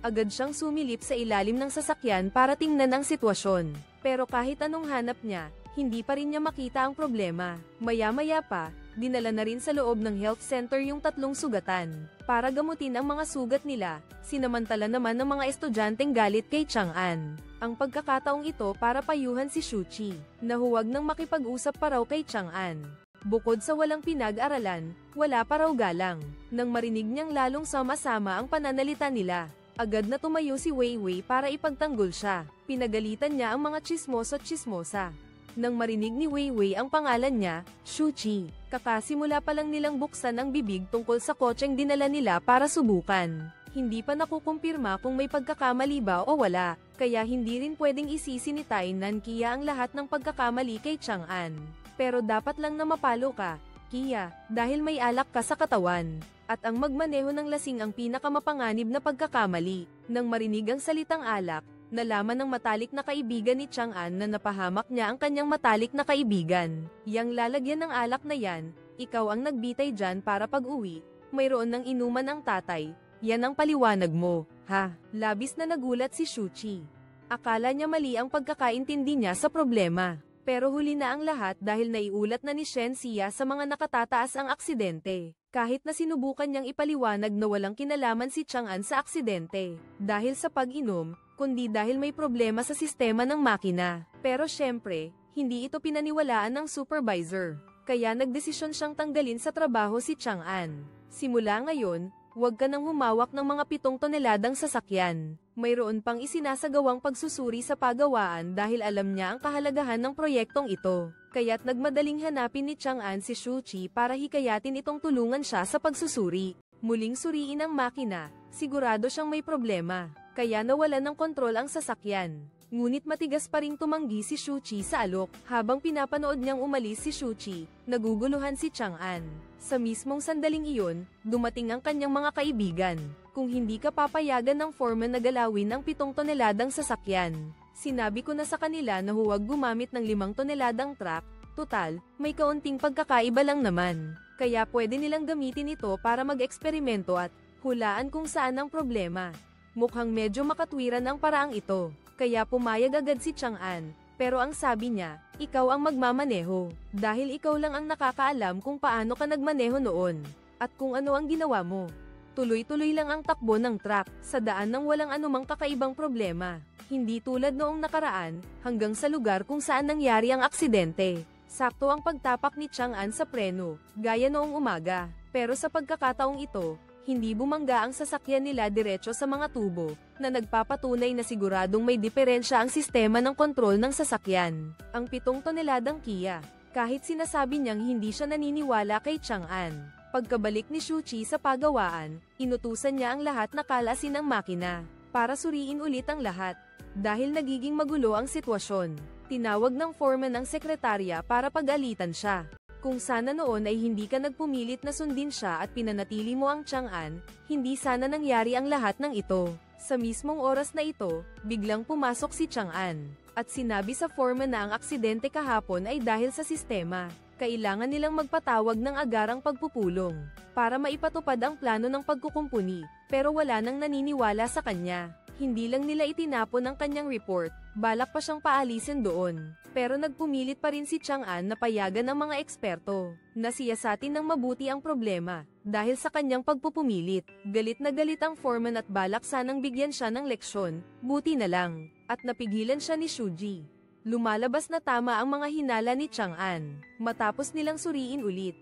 Agad siyang sumilip sa ilalim ng sasakyan para tingnan ang sitwasyon. Pero kahit anong hanap niya, hindi pa rin niya makita ang problema. Maya-maya pa, Dinala na rin sa loob ng health center yung 3 sugatan, para gamutin ang mga sugat nila, sinamantala naman ng mga estudyanteng galit kay Chang'an. Ang pagkakataong ito para payuhan si Shuqi, na huwag nang makipag-usap pa raw kay Chang'an. Bukod sa walang pinag-aralan, wala pa raw galang. Nang marinig niyang lalong sama-sama ang pananalita nila, agad na tumayo si Weiwei para ipagtanggol siya. Pinagalitan niya ang mga tsismoso-tsismosa. Nang marinig ni Weiwei ang pangalan niya, Shuqi, kakasimula pa lang nilang buksan ang bibig tungkol sa kotseng dinala nila para subukan. Hindi pa nakukumpirma kung may pagkakamali ba o wala, kaya hindi rin pwedeng isisi ni Tainan Kia ang lahat ng pagkakamali kay Chang'an. Pero dapat lang na mapalo ka, Kia, dahil may alak ka sa katawan. At ang magmaneho ng lasing ang pinakamapanganib na pagkakamali. Nang marinig ang salitang alak, nalaman ng matalik na kaibigan ni Chang'an na napahamak niya ang kanyang matalik na kaibigan. Yang lalagyan ng alak na yan, ikaw ang nagbitay dyan para pag-uwi, mayroon ng inuman ang tatay, yan ang paliwanag mo, ha? Labis na nagulat si Shuqi. Akala niya mali ang pagkakaintindi niya sa problema. Pero huli na ang lahat dahil naiulat na ni Shen Xia sa mga nakatataas ang aksidente. Kahit na sinubukan niyang ipaliwanag na walang kinalaman si Chang'an sa aksidente, dahil sa pag-inom, kundi dahil may problema sa sistema ng makina. Pero syempre, hindi ito pinaniwalaan ng supervisor. Kaya nagdesisyon siyang tanggalin sa trabaho si Chang'an. Simula ngayon, huwag ka nang humawak ng mga 7 toneladang sasakyan. Mayroon pang isinasagawang pagsusuri sa pagawaan dahil alam niya ang kahalagahan ng proyektong ito. Kaya't nagmadaling hanapin ni Chang'an si Shuqi para hikayatin itong tulungan siya sa pagsusuri. Muling suriin ang makina, sigurado siyang may problema. Kaya nawalan ng kontrol ang sasakyan. Ngunit matigas pa ring tumanggi si Shuqi sa alok. Habang pinapanood niyang umalis si Shuqi, naguguluhan si Chang'an. Sa mismong sandaling iyon, dumating ang kanyang mga kaibigan. Kung hindi ka papayagan ng foreman na galawin ang 7 toneladang sasakyan, sinabi ko na sa kanila na huwag gumamit ng 5 toneladang truck, total, may kaunting pagkakaiba lang naman. Kaya pwede nilang gamitin ito para mag-eksperimento at hulaan kung saan ang problema. Mukhang medyo makatwiran ang paraang ito, kaya pumayag agad si Chang'an. Pero ang sabi niya, ikaw ang magmamaneho, dahil ikaw lang ang nakakaalam kung paano ka nagmaneho noon, at kung ano ang ginawa mo. Tuloy-tuloy lang ang takbo ng truck, sa daan ng walang anumang kakaibang problema. Hindi tulad noong nakaraan, hanggang sa lugar kung saan nangyari ang aksidente. Sakto ang pagtapak ni Chang'an sa preno, gaya noong umaga. Pero sa pagkakataong ito, hindi bumangga ang sasakyan nila diretso sa mga tubo, na nagpapatunay na siguradong may diferensya ang sistema ng kontrol ng sasakyan. Ang 7 toneladang Kia, kahit sinasabi niyang hindi siya naniniwala kay Chang'an. Pagkabalik ni Shuqi sa pagawaan, inutusan niya ang lahat na kalasin ang makina, para suriin ulit ang lahat. Dahil nagiging magulo ang sitwasyon, tinawag ng foreman ang sekretarya para pag-alitan siya. Kung sana noon ay hindi ka nagpumilit na sundin siya at pinanatili mo ang Chang'an, hindi sana nangyari ang lahat ng ito. Sa mismong oras na ito, biglang pumasok si Chang'an, at sinabi sa foreman na ang aksidente kahapon ay dahil sa sistema. Kailangan nilang magpatawag ng agarang pagpupulong, para maipatupad ang plano ng pagkukumpuni, pero wala nang naniniwala sa kanya. Hindi lang nila itinapon ang kanyang report, balak pa siyang paalisin doon. Pero nagpumilit pa rin si Chang'an na payagan ng mga eksperto, na siyasatin ng mabuti ang problema, dahil sa kanyang pagpupumilit. Galit na galit ang foreman at balak sanang bigyan siya ng leksyon, buti na lang, at napigilan siya ni Shuqi. Lumalabas na tama ang mga hinala ni Chang'an, matapos nilang suriin ulit.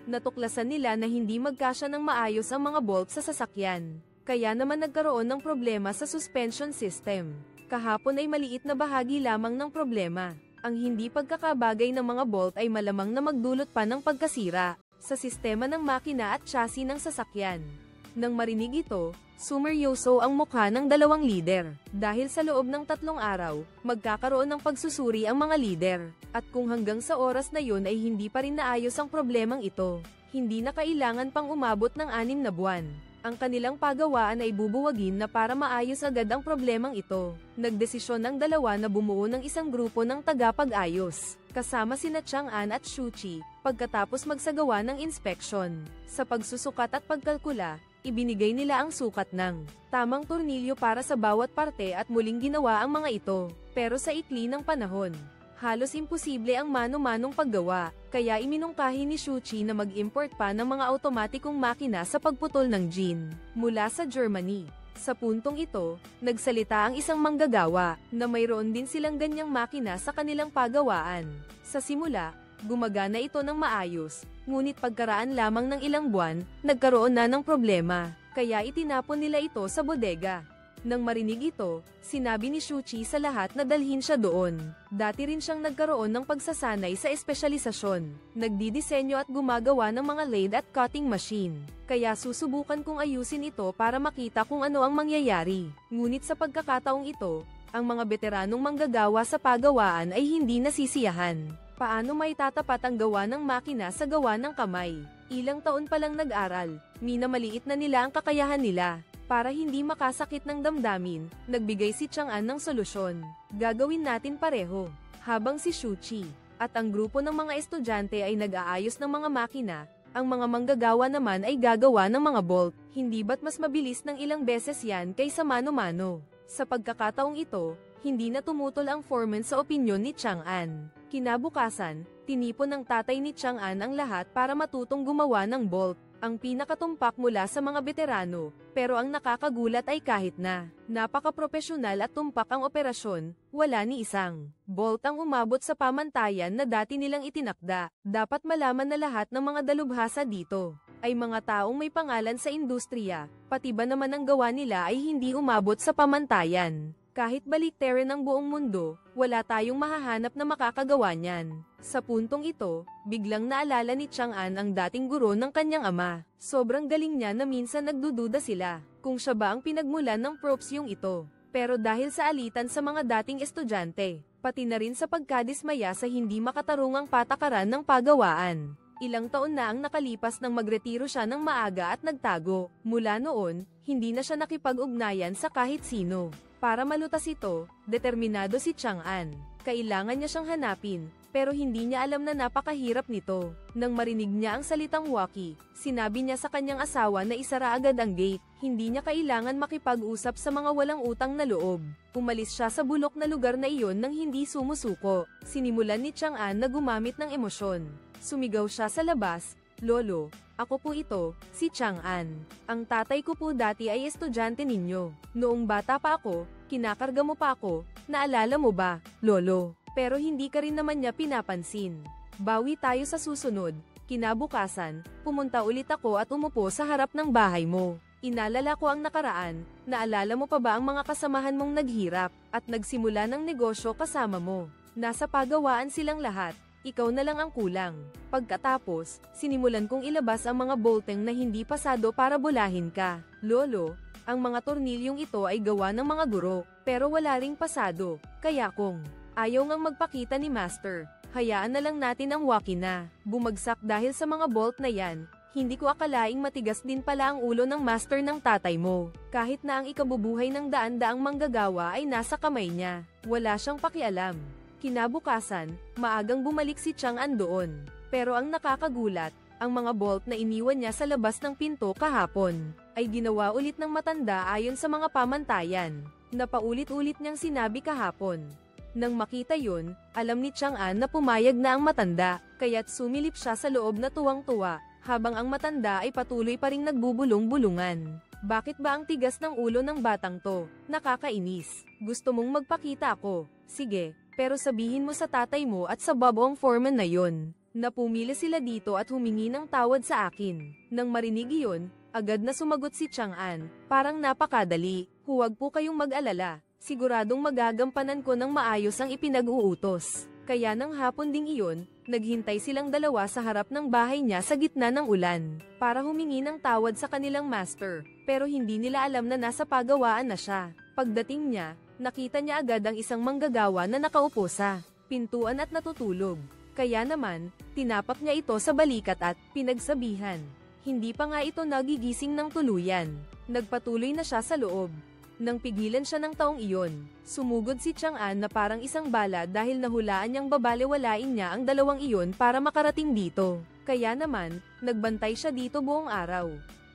Natuklasan nila na hindi magkasya ng maayos ang mga bolt sa sasakyan, kaya naman nagkaroon ng problema sa suspension system. Kahapon ay maliit na bahagi lamang ng problema. Ang hindi pagkakabagay ng mga bolt ay malamang na magdulot pa ng pagkasira sa sistema ng makina at chassis ng sasakyan. Nang marinig ito, sumeryoso ang mukha ng 2 lider. Dahil sa loob ng 3 araw, magkakaroon ng pagsusuri ang mga lider. At kung hanggang sa oras na yun ay hindi pa rin naayos ang problemang ito, hindi na kailangan pang umabot ng 6 na buwan. Ang kanilang pagawaan ay bubuwagin na para maayos agad ang problemang ito. Nagdesisyon ng 2 na bumuo ng isang grupo ng tagapag-ayos, kasama sina Chang'an at Shuqi, pagkatapos magsagawa ng inspeksyon. Sa pagsusukat at pagkalkula, ibinigay nila ang sukat ng tamang tornilyo para sa bawat parte at muling ginawa ang mga ito. Pero sa ikli ng panahon, Halos imposible ang mano-manong paggawa, kaya iminungkahi ni Shuchi na mag-import pa ng mga automatikong makina sa pagputol ng jean, mula sa Germany. Sa puntong ito, nagsalita ang isang manggagawa, na mayroon din silang ganyang makina sa kanilang pagawaan. Sa simula, gumagana ito ng maayos, ngunit pagkaraan lamang ng ilang buwan, nagkaroon na ng problema, kaya itinapon nila ito sa bodega. Nang marinig ito, sinabi ni Shuchi sa lahat na dalhin siya doon. Dati rin siyang nagkaroon ng pagsasanay sa espesyalisasyon. Nagdidisenyo at gumagawa ng mga lathe at cutting machine. Kaya susubukan kong ayusin ito para makita kung ano ang mangyayari. Ngunit sa pagkakataong ito, ang mga veteranong manggagawa sa pagawaan ay hindi nasisiyahan. Paano may tatapat ang gawa ng makina sa gawa ng kamay? Ilang taon pa lang nag-aral, minamaliit na nila ang kakayahan nila. Para hindi makasakit ng damdamin, nagbigay si Chang'an ng solusyon. Gagawin natin pareho. Habang si Shuchi at ang grupo ng mga estudyante ay nag-aayos ng mga makina, ang mga manggagawa naman ay gagawa ng mga bolt. Hindi ba't mas mabilis ng ilang beses yan kaysa mano-mano? Sa pagkakataong ito, hindi na tumutol ang foreman sa opinyon ni Chang'an. Kinabukasan, tinipon ng tatay ni Chang'an ang lahat para matutong gumawa ng bolt. Ang pinakatumpak mula sa mga veterano, pero ang nakakagulat ay kahit na napaka-propesyonal at tumpak ang operasyon, wala ni isang bolt ang umabot sa pamantayan na dati nilang itinakda. Dapat malaman na lahat ng mga dalubhasa dito ay mga taong may pangalan sa industriya, pati ba naman ang gawa nila ay hindi umabot sa pamantayan. Kahit baliktarin ng buong mundo, wala tayong mahahanap na makakagawa niyan. Sa puntong ito, biglang naalala ni Chang'an ang dating guro ng kanyang ama. Sobrang galing niya na minsan nagdududa sila, kung siya ba ang pinagmulan ng props yung ito. Pero dahil sa alitan sa mga dating estudyante, pati na rin sa pagkadismaya sa hindi makatarungang patakaran ng pagawaan. Ilang taon na ang nakalipas nang magretiro siya ng maaga at nagtago. Mula noon, hindi na siya nakipag-ugnayan sa kahit sino. Para malutas ito, determinado si Chang'an. Kailangan niya siyang hanapin, pero hindi niya alam na napakahirap nito. Nang marinig niya ang salitang waki, sinabi niya sa kanyang asawa na isara agad ang gate. Hindi niya kailangan makipag-usap sa mga walang utang na loob. Umalis siya sa bulok na lugar na iyon nang hindi sumusuko. Sinimulan ni Chang'an na gumamit ng emosyon. Sumigaw siya sa labas, "Lolo, ako po ito, si Chang'an. Ang tatay ko po dati ay estudyante ninyo. Noong bata pa ako, kinakarga mo pa ako, naalala mo ba, Lolo?" Pero hindi ka rin naman niya pinapansin. Bawi tayo sa susunod. Kinabukasan, pumunta ulit ako at umupo sa harap ng bahay mo. Inalala ko ang nakaraan, naalala mo pa ba ang mga kasamahan mong naghirap, at nagsimula ng negosyo kasama mo? Nasa pagawaan silang lahat. Ikaw na lang ang kulang. Pagkatapos, sinimulan kong ilabas ang mga bolteng na hindi pasado para bulahin ka. Lolo, ang mga tornilyong ito ay gawa ng mga guro, pero wala ring pasado. Kaya kung ayaw ngang magpakita ni Master, hayaan na lang natin ang waki na bumagsak dahil sa mga bolt na yan. Hindi ko akalaing matigas din pala ang ulo ng master ng tatay mo. Kahit na ang ikabubuhay ng daan-daang manggagawa ay nasa kamay niya, wala siyang pakialam. Kinabukasan, maagang bumalik si Chang'an doon. Pero ang nakakagulat, ang mga bolt na iniwan niya sa labas ng pinto kahapon, ay ginawa ulit ng matanda ayon sa mga pamantayan, na paulit-ulit niyang sinabi kahapon. Nang makita yun, alam ni Chang'an na pumayag na ang matanda, kaya't sumilip siya sa loob na tuwang-tuwa, habang ang matanda ay patuloy pa ring nagbubulong-bulungan. Bakit ba ang tigas ng ulo ng batang to? Nakakainis. Gusto mong magpakita ako? Sige. Pero sabihin mo sa tatay mo at sa babong foreman na yon, na pumili sila dito at humingi ng tawad sa akin. Nang marinig iyon, agad na sumagot si Chang'an, parang napakadali. Huwag po kayong mag-alala, siguradong magagampanan ko ng maayos ang ipinag-uutos. Kaya nang hapon ding iyon, naghintay silang dalawa sa harap ng bahay niya sa gitna ng ulan, para humingi ng tawad sa kanilang master, pero hindi nila alam na nasa pagawaan na siya. Pagdating niya, nakita niya agad ang isang manggagawa na nakaupo sa pintuan at natutulog. Kaya naman, tinapak niya ito sa balikat at pinagsabihan. Hindi pa nga ito nagigising ng tuluyan. Nagpatuloy na siya sa loob. Nang pigilan siya ng taong iyon, sumugod si Chang'an na parang isang bala dahil nahulaan niyang babalewalain niya ang dalawang iyon para makarating dito. Kaya naman, nagbantay siya dito buong araw.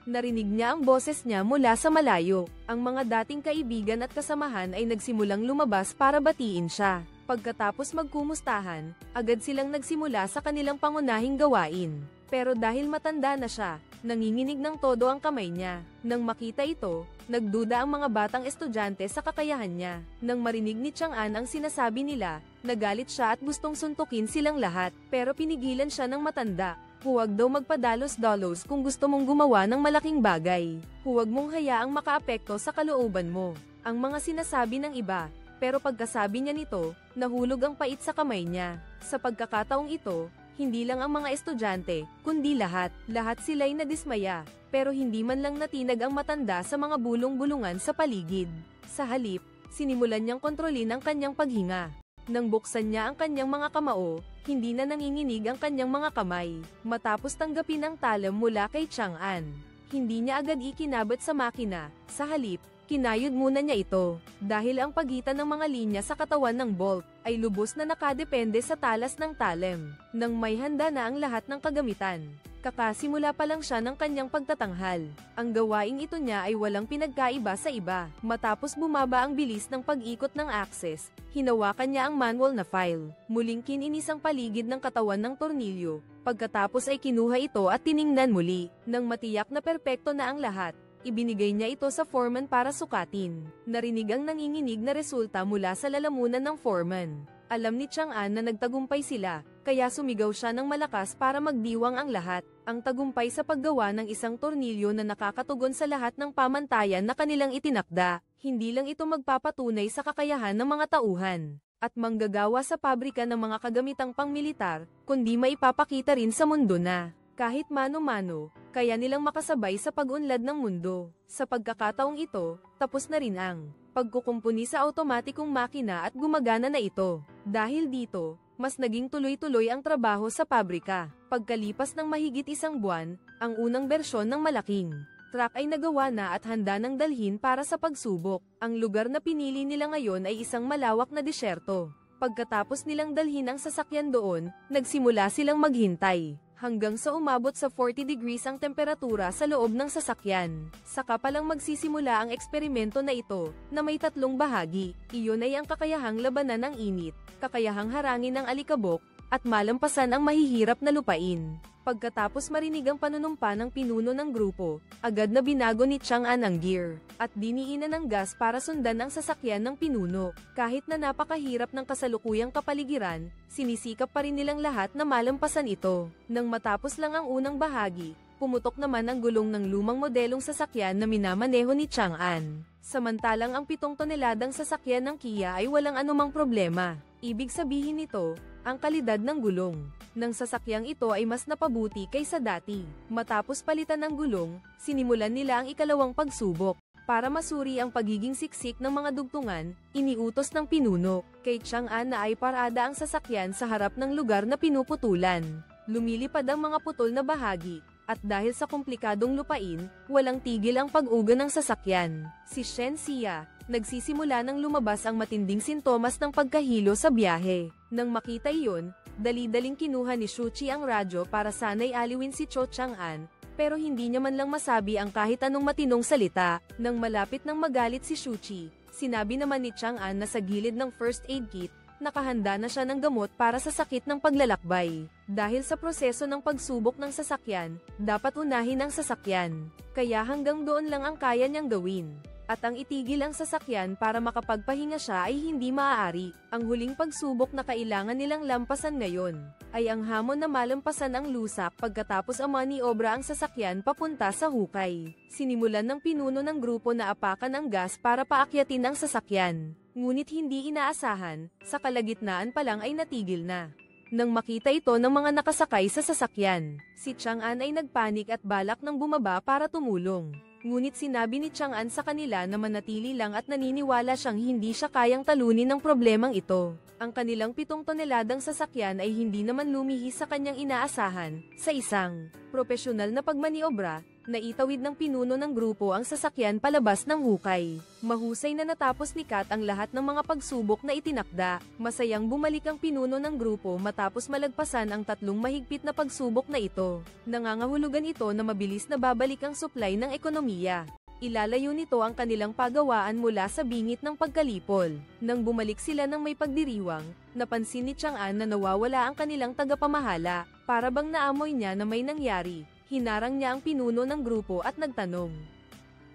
Narinig niya ang boses niya mula sa malayo. Ang mga dating kaibigan at kasamahan ay nagsimulang lumabas para batiin siya. Pagkatapos magkumustahan, agad silang nagsimula sa kanilang pangunahing gawain. Pero dahil matanda na siya, nanginginig ng todo ang kamay niya. Nang makita ito, nagduda ang mga batang estudyante sa kakayahan niya. Nang marinig ni Chang'an ang sinasabi nila, nagalit siya at gustong suntukin silang lahat. Pero pinigilan siya ng matanda. Huwag daw magpadalos-dalos kung gusto mong gumawa ng malaking bagay. Huwag mong hayaang makaapekto sa kalooban mo. Ang mga sinasabi ng iba. Pero pagkasabi niya nito, nahulog ang pait sa kamay niya. Sa pagkakataong ito, hindi lang ang mga estudyante, kundi lahat. Lahat sila'y nadismaya, pero hindi man lang natinag ang matanda sa mga bulong-bulungan sa paligid. Sa halip, sinimulan niyang kontrolin ang kanyang paghinga. Nang buksan niya ang kanyang mga kamao, hindi na nanginginig ang kanyang mga kamay. Matapos tanggapin ang talam mula kay Chang'an, hindi niya agad ikinabit sa makina. Sa halip, kinayod muna niya ito, dahil ang pagitan ng mga linya sa katawan ng bolt ay lubos na nakadepende sa talas ng talem. Nang may handa na ang lahat ng kagamitan, kakasimula pa lang siya ng kanyang pagtatanghal. Ang gawaing ito niya ay walang pinagkaiba sa iba. Matapos bumaba ang bilis ng pag-ikot ng axis, hinawakan niya ang manual na file. Muling kininis ang paligid ng katawan ng tornilyo. Pagkatapos ay kinuha ito at tiningnan muli. Nang matiyak na perpekto na ang lahat, ibinigay niya ito sa foreman para sukatin. Narinig ang nanginginig na resulta mula sa lalamunan ng foreman. Alam ni Chang'an na nagtagumpay sila, kaya sumigaw siya ng malakas para magdiwang ang lahat. Ang tagumpay sa paggawa ng isang tornilyo na nakakatugon sa lahat ng pamantayan na kanilang itinakda. Hindi lang ito magpapatunay sa kakayahan ng mga tauhan at manggagawa sa pabrika ng mga kagamitang pangmilitar, kundi maipapakita rin sa mundo na kahit mano-mano, kaya nilang makasabay sa pag-unlad ng mundo. Sa pagkakataong ito, tapos na rin ang pagkukumpuni sa automatikong makina at gumagana na ito. Dahil dito, mas naging tuloy-tuloy ang trabaho sa pabrika. Pagkalipas ng mahigit isang buwan, ang unang bersyon ng malaking truck ay nagawa na at handa ng dalhin para sa pagsubok. Ang lugar na pinili nila ngayon ay isang malawak na disyerto. Pagkatapos nilang dalhin ang sasakyan doon, nagsimula silang maghintay. Hanggang sa umabot sa 40 degrees ang temperatura sa loob ng sasakyan. Saka palang magsisimula ang eksperimento na ito, na may tatlong bahagi. Iyon ay ang kakayahang labanan ng init, kakayahang harangin ng alikabok, at malampasan ang mahihirap na lupain. Pagkatapos marinig ang panunumpa ng pinuno ng grupo, agad na binago ni Chang'an ang gear, at diniinan ng gas para sundan ang sasakyan ng pinuno. Kahit na napakahirap ng kasalukuyang kapaligiran, sinisikap pa rin nilang lahat na malampasan ito. Nang matapos lang ang unang bahagi, pumutok naman ang gulong ng lumang modelong sasakyan na minamaneho ni Chang'an. Samantalang ang 7 toneladang sasakyan ng Kia ay walang anumang problema. Ibig sabihin nito, ang kalidad ng gulong ng sasakyang ito ay mas napabuti kaysa dati. Matapos palitan ng gulong, sinimulan nila ang ikalawang pagsubok. Para masuri ang pagiging siksik ng mga dugtungan, iniutos ng pinuno kay Chang'an na ay parada ang sasakyan sa harap ng lugar na pinuputulan. Lumilipad ang mga putol na bahagi, at dahil sa komplikadong lupain, walang tigil ang pag-uga ng sasakyan. Si Shen Xia, nagsisimula nang lumabas ang matinding sintomas ng pagkahilo sa biyahe. Nang makita iyon, dali-daling kinuha ni Shuchi ang radyo para sana'y aliwin si Cho Chang'an, pero hindi niya man lang masabi ang kahit anong matinong salita. Nang malapit nang magalit si Shuchi, sinabi naman ni Chang'an na sa gilid ng first aid kit, nakahanda na siya ng gamot para sa sakit ng paglalakbay. Dahil sa proseso ng pagsubok ng sasakyan, dapat unahin ang sasakyan. Kaya hanggang doon lang ang kaya niyang gawin. At ang itigil ang sasakyan para makapagpahinga siya ay hindi maaari. Ang huling pagsubok na kailangan nilang lampasan ngayon, ay ang hamon na malampasan ang lusak pagkatapos maniobra ang sasakyan papunta sa hukay. Sinimulan ng pinuno ng grupo na apakan ang gas para paakyatin ang sasakyan. Ngunit hindi inaasahan, sa kalagitnaan pa lang ay natigil na. Nang makita ito ng mga nakasakay sa sasakyan, si Chang'an ay nagpanik at balak ng bumaba para tumulong. Ngunit sinabi ni Chang'an sa kanila na manatili lang at naniniwala siyang hindi siya kayang talunin ng problemang ito. Ang kanilang 7 toneladang sasakyan ay hindi naman lumihis sa kanyang inaasahan. Sa isang propesyonal na pagmaniobra, naitawid ng pinuno ng grupo ang sasakyan palabas ng hukay. Mahusay na natapos ni Kat ang lahat ng mga pagsubok na itinakda. Masayang bumalik ang pinuno ng grupo matapos malagpasan ang 3 mahigpit na pagsubok na ito. Nangangahulugan ito na mabilis na babalik ang supply ng ekonomiya. Ilalayo nito ang kanilang pagawaan mula sa bingit ng pagkalipol. Nang bumalik sila ng may pagdiriwang, napansin ni Chang'an na nawawala ang kanilang tagapamahala. Para bang naamoy niya na may nangyari, hinarang niya ang pinuno ng grupo at nagtanong.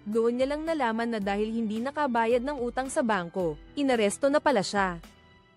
Doon niya lang nalaman na dahil hindi nakabayad ng utang sa bangko, inaresto na pala siya.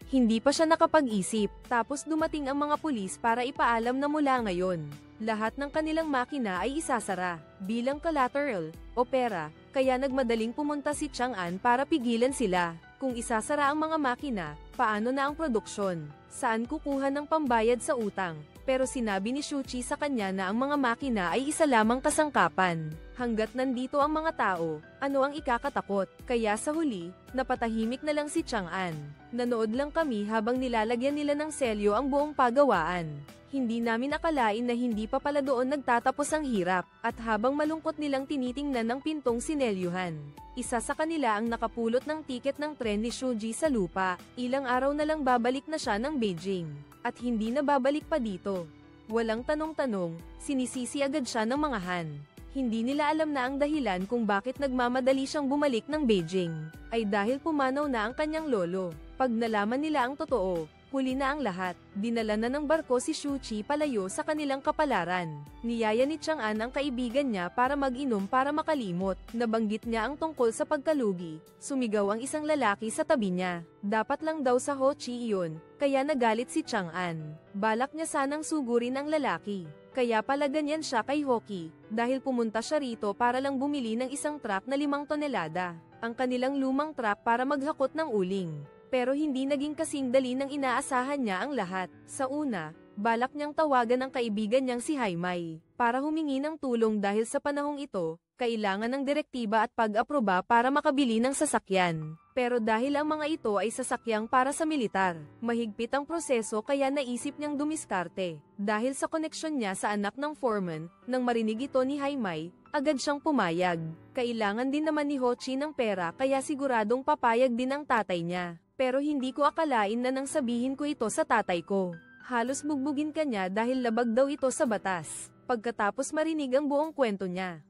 Hindi pa siya nakapag-isip, tapos dumating ang mga pulis para ipaalam na mula ngayon, lahat ng kanilang makina ay isasara, bilang collateral, o pera, kaya nagmadaling pumunta si Chang'an para pigilan sila. Kung isasara ang mga makina, paano na ang produksyon? Saan kukuha ng pambayad sa utang? Pero sinabi ni Shuchi sa kanya na ang mga makina ay isa lamang kasangkapan. Hanggat nandito ang mga tao, ano ang ikakatakot? Kaya sa huli, napatahimik na lang si Chang'an. Nanood lang kami habang nilalagyan nila ng selyo ang buong pagawaan. Hindi namin akalain na hindi pa pala doon nagtatapos ang hirap, at habang malungkot nilang tinitingnan ng pintong sinelyuhan. Isa sa kanila ang nakapulot ng tiket ng tren ni Shuji sa lupa. Ilang araw na lang babalik na siya ng Beijing. At hindi na babalik pa dito. Walang tanong-tanong, sinisisi agad siya ng mga Han. Hindi nila alam na ang dahilan kung bakit nagmamadali siyang bumalik ng Beijing, ay dahil pumanaw na ang kanyang lolo. Pag nalaman nila ang totoo, huli na ang lahat. Dinala na ng barko si Shuchi palayo sa kanilang kapalaran. Niyaya ni Chang'an ang kaibigan niya para mag-inom para makalimot. Nabanggit niya ang tungkol sa pagkalugi. Sumigaw ang isang lalaki sa tabi niya. Dapat lang daw sa Ho Chi iyon, kaya nagalit si Chang'an. Balak niya sanang sugurin ang lalaki. Kaya pala ganyan siya kay Hoki, dahil pumunta siya rito para lang bumili ng isang truck na 5 tonelada. Ang kanilang lumang truck para maghakot ng uling. Pero hindi naging kasing dali ng inaasahan niya ang lahat. Sa una, balak niyang tawagan ang kaibigan niyang si Haimai, para humingi ng tulong dahil sa panahong ito, kailangan ng direktiba at pag-aproba para makabili ng sasakyan. Pero dahil ang mga ito ay sasakyang para sa militar, mahigpit ang proseso kaya naisip niyang dumiskarte. Dahil sa koneksyon niya sa anak ng foreman, nang marinig ito ni Haimai, agad siyang pumayag. Kailangan din naman ni Hochi ng pera kaya siguradong papayag din ang tatay niya. Pero hindi ko akalain na nang sabihin ko ito sa tatay ko. Halos bugbugin ka niya dahil labag daw ito sa batas. Pagkatapos marinig ang buong kwento niya,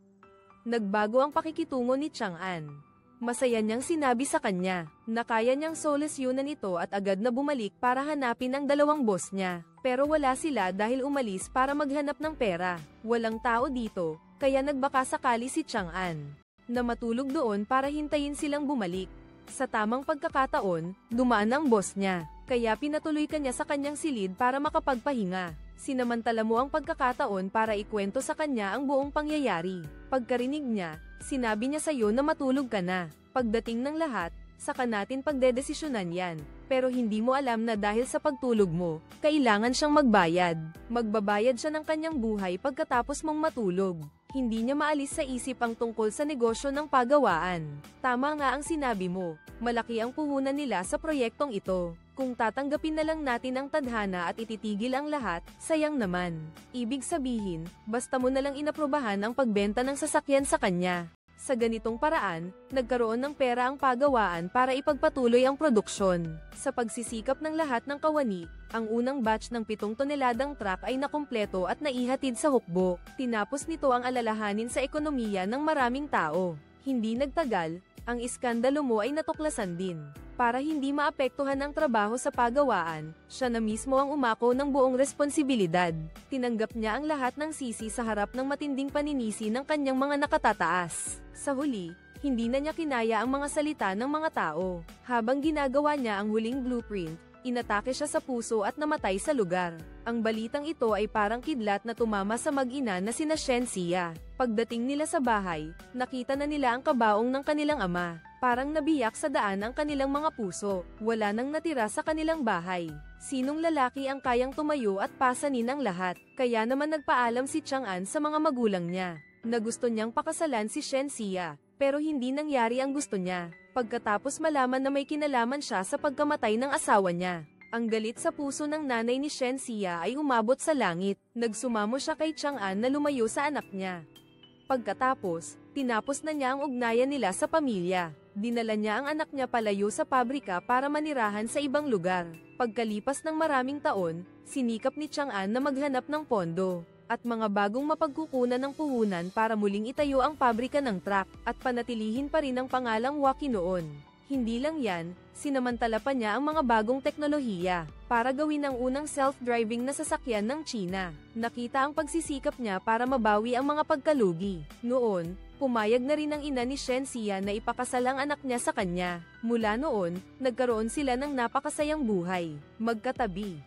nagbago ang pakikitungo ni Chang'an. Masaya niyang sinabi sa kanya, na kaya niyang solusyonan ito at agad na bumalik para hanapin ang dalawang boss niya. Pero wala sila dahil umalis para maghanap ng pera. Walang tao dito, kaya nagbaka sakali si Chang'an, na matulog doon para hintayin silang bumalik. Sa tamang pagkakataon, dumaan ang boss niya, kaya pinatuloy ka niya sa kanyang silid para makapagpahinga. Sinamantala mo ang pagkakataon para ikwento sa kanya ang buong pangyayari. Pagkarinig niya, sinabi niya sa'yo na matulog ka na. Pagdating ng lahat, saka natin pagdedesisyonan yan. Pero hindi mo alam na dahil sa pagtulog mo, kailangan siyang magbayad. Magbabayad siya ng kanyang buhay pagkatapos mong matulog. Hindi niya maalis sa isip ang tungkol sa negosyo ng pagawaan. Tama nga ang sinabi mo, malaki ang puhunan nila sa proyektong ito. Kung tatanggapin na lang natin ang tadhana at ititigil ang lahat, sayang naman. Ibig sabihin, basta mo na lang inaprobahan ang pagbenta ng sasakyan sa kanya. Sa ganitong paraan, nagkaroon ng pera ang pagawaan para ipagpatuloy ang produksyon. Sa pagsisikap ng lahat ng kawani, ang unang batch ng 7 toneladang truck ay nakumpleto at naihatid sa hukbo. Tinapos nito ang alalahanin sa ekonomiya ng maraming tao. Hindi nagtagal, ang iskandalo mo ay natuklasan din. Para hindi maapektuhan ang trabaho sa pagawaan, siya na mismo ang umako ng buong responsibilidad. Tinanggap niya ang lahat ng sisi sa harap ng matinding paninisi ng kanyang mga nakatataas. Sa huli, hindi na niya kinaya ang mga salita ng mga tao. Habang ginagawa niya ang huling blueprint, inatake siya sa puso at namatay sa lugar. Ang balitang ito ay parang kidlat na tumama sa mag-ina na sina Shen Xia. Pagdating nila sa bahay, nakita na nila ang kabaong ng kanilang ama. Parang nabiyak sa daan ang kanilang mga puso. Wala nang natira sa kanilang bahay. Sinong lalaki ang kayang tumayo at pasanin ang lahat? Kaya naman nagpaalam si Chang'an sa mga magulang niya, na gusto niyang pakasalan si Shen Xia. Pero hindi nangyari ang gusto niya. Pagkatapos malaman na may kinalaman siya sa pagkamatay ng asawa niya, ang galit sa puso ng nanay ni Shen Xia ay umabot sa langit. Nagsumamo siya kay Chang'an na lumayo sa anak niya. Pagkatapos, tinapos na niya ang ugnayan nila sa pamilya. Dinala niya ang anak niya palayo sa pabrika para manirahan sa ibang lugar. Pagkalipas ng maraming taon, sinikap ni Chang'an na maghanap ng pondo. at mga bagong mapagkukunan ng puhunan para muling itayo ang pabrika ng truck, at panatilihin pa rin ang pangalang Waki noon. Hindi lang yan, sinamantala pa niya ang mga bagong teknolohiya, para gawin ang unang self-driving na sasakyan ng China. Nakita ang pagsisikap niya para mabawi ang mga pagkalugi. Noon, pumayag na rin ang ina ni Shen Xia na ipakasal ang anak niya sa kanya. Mula noon, nagkaroon sila ng napakasayang buhay, magkatabi.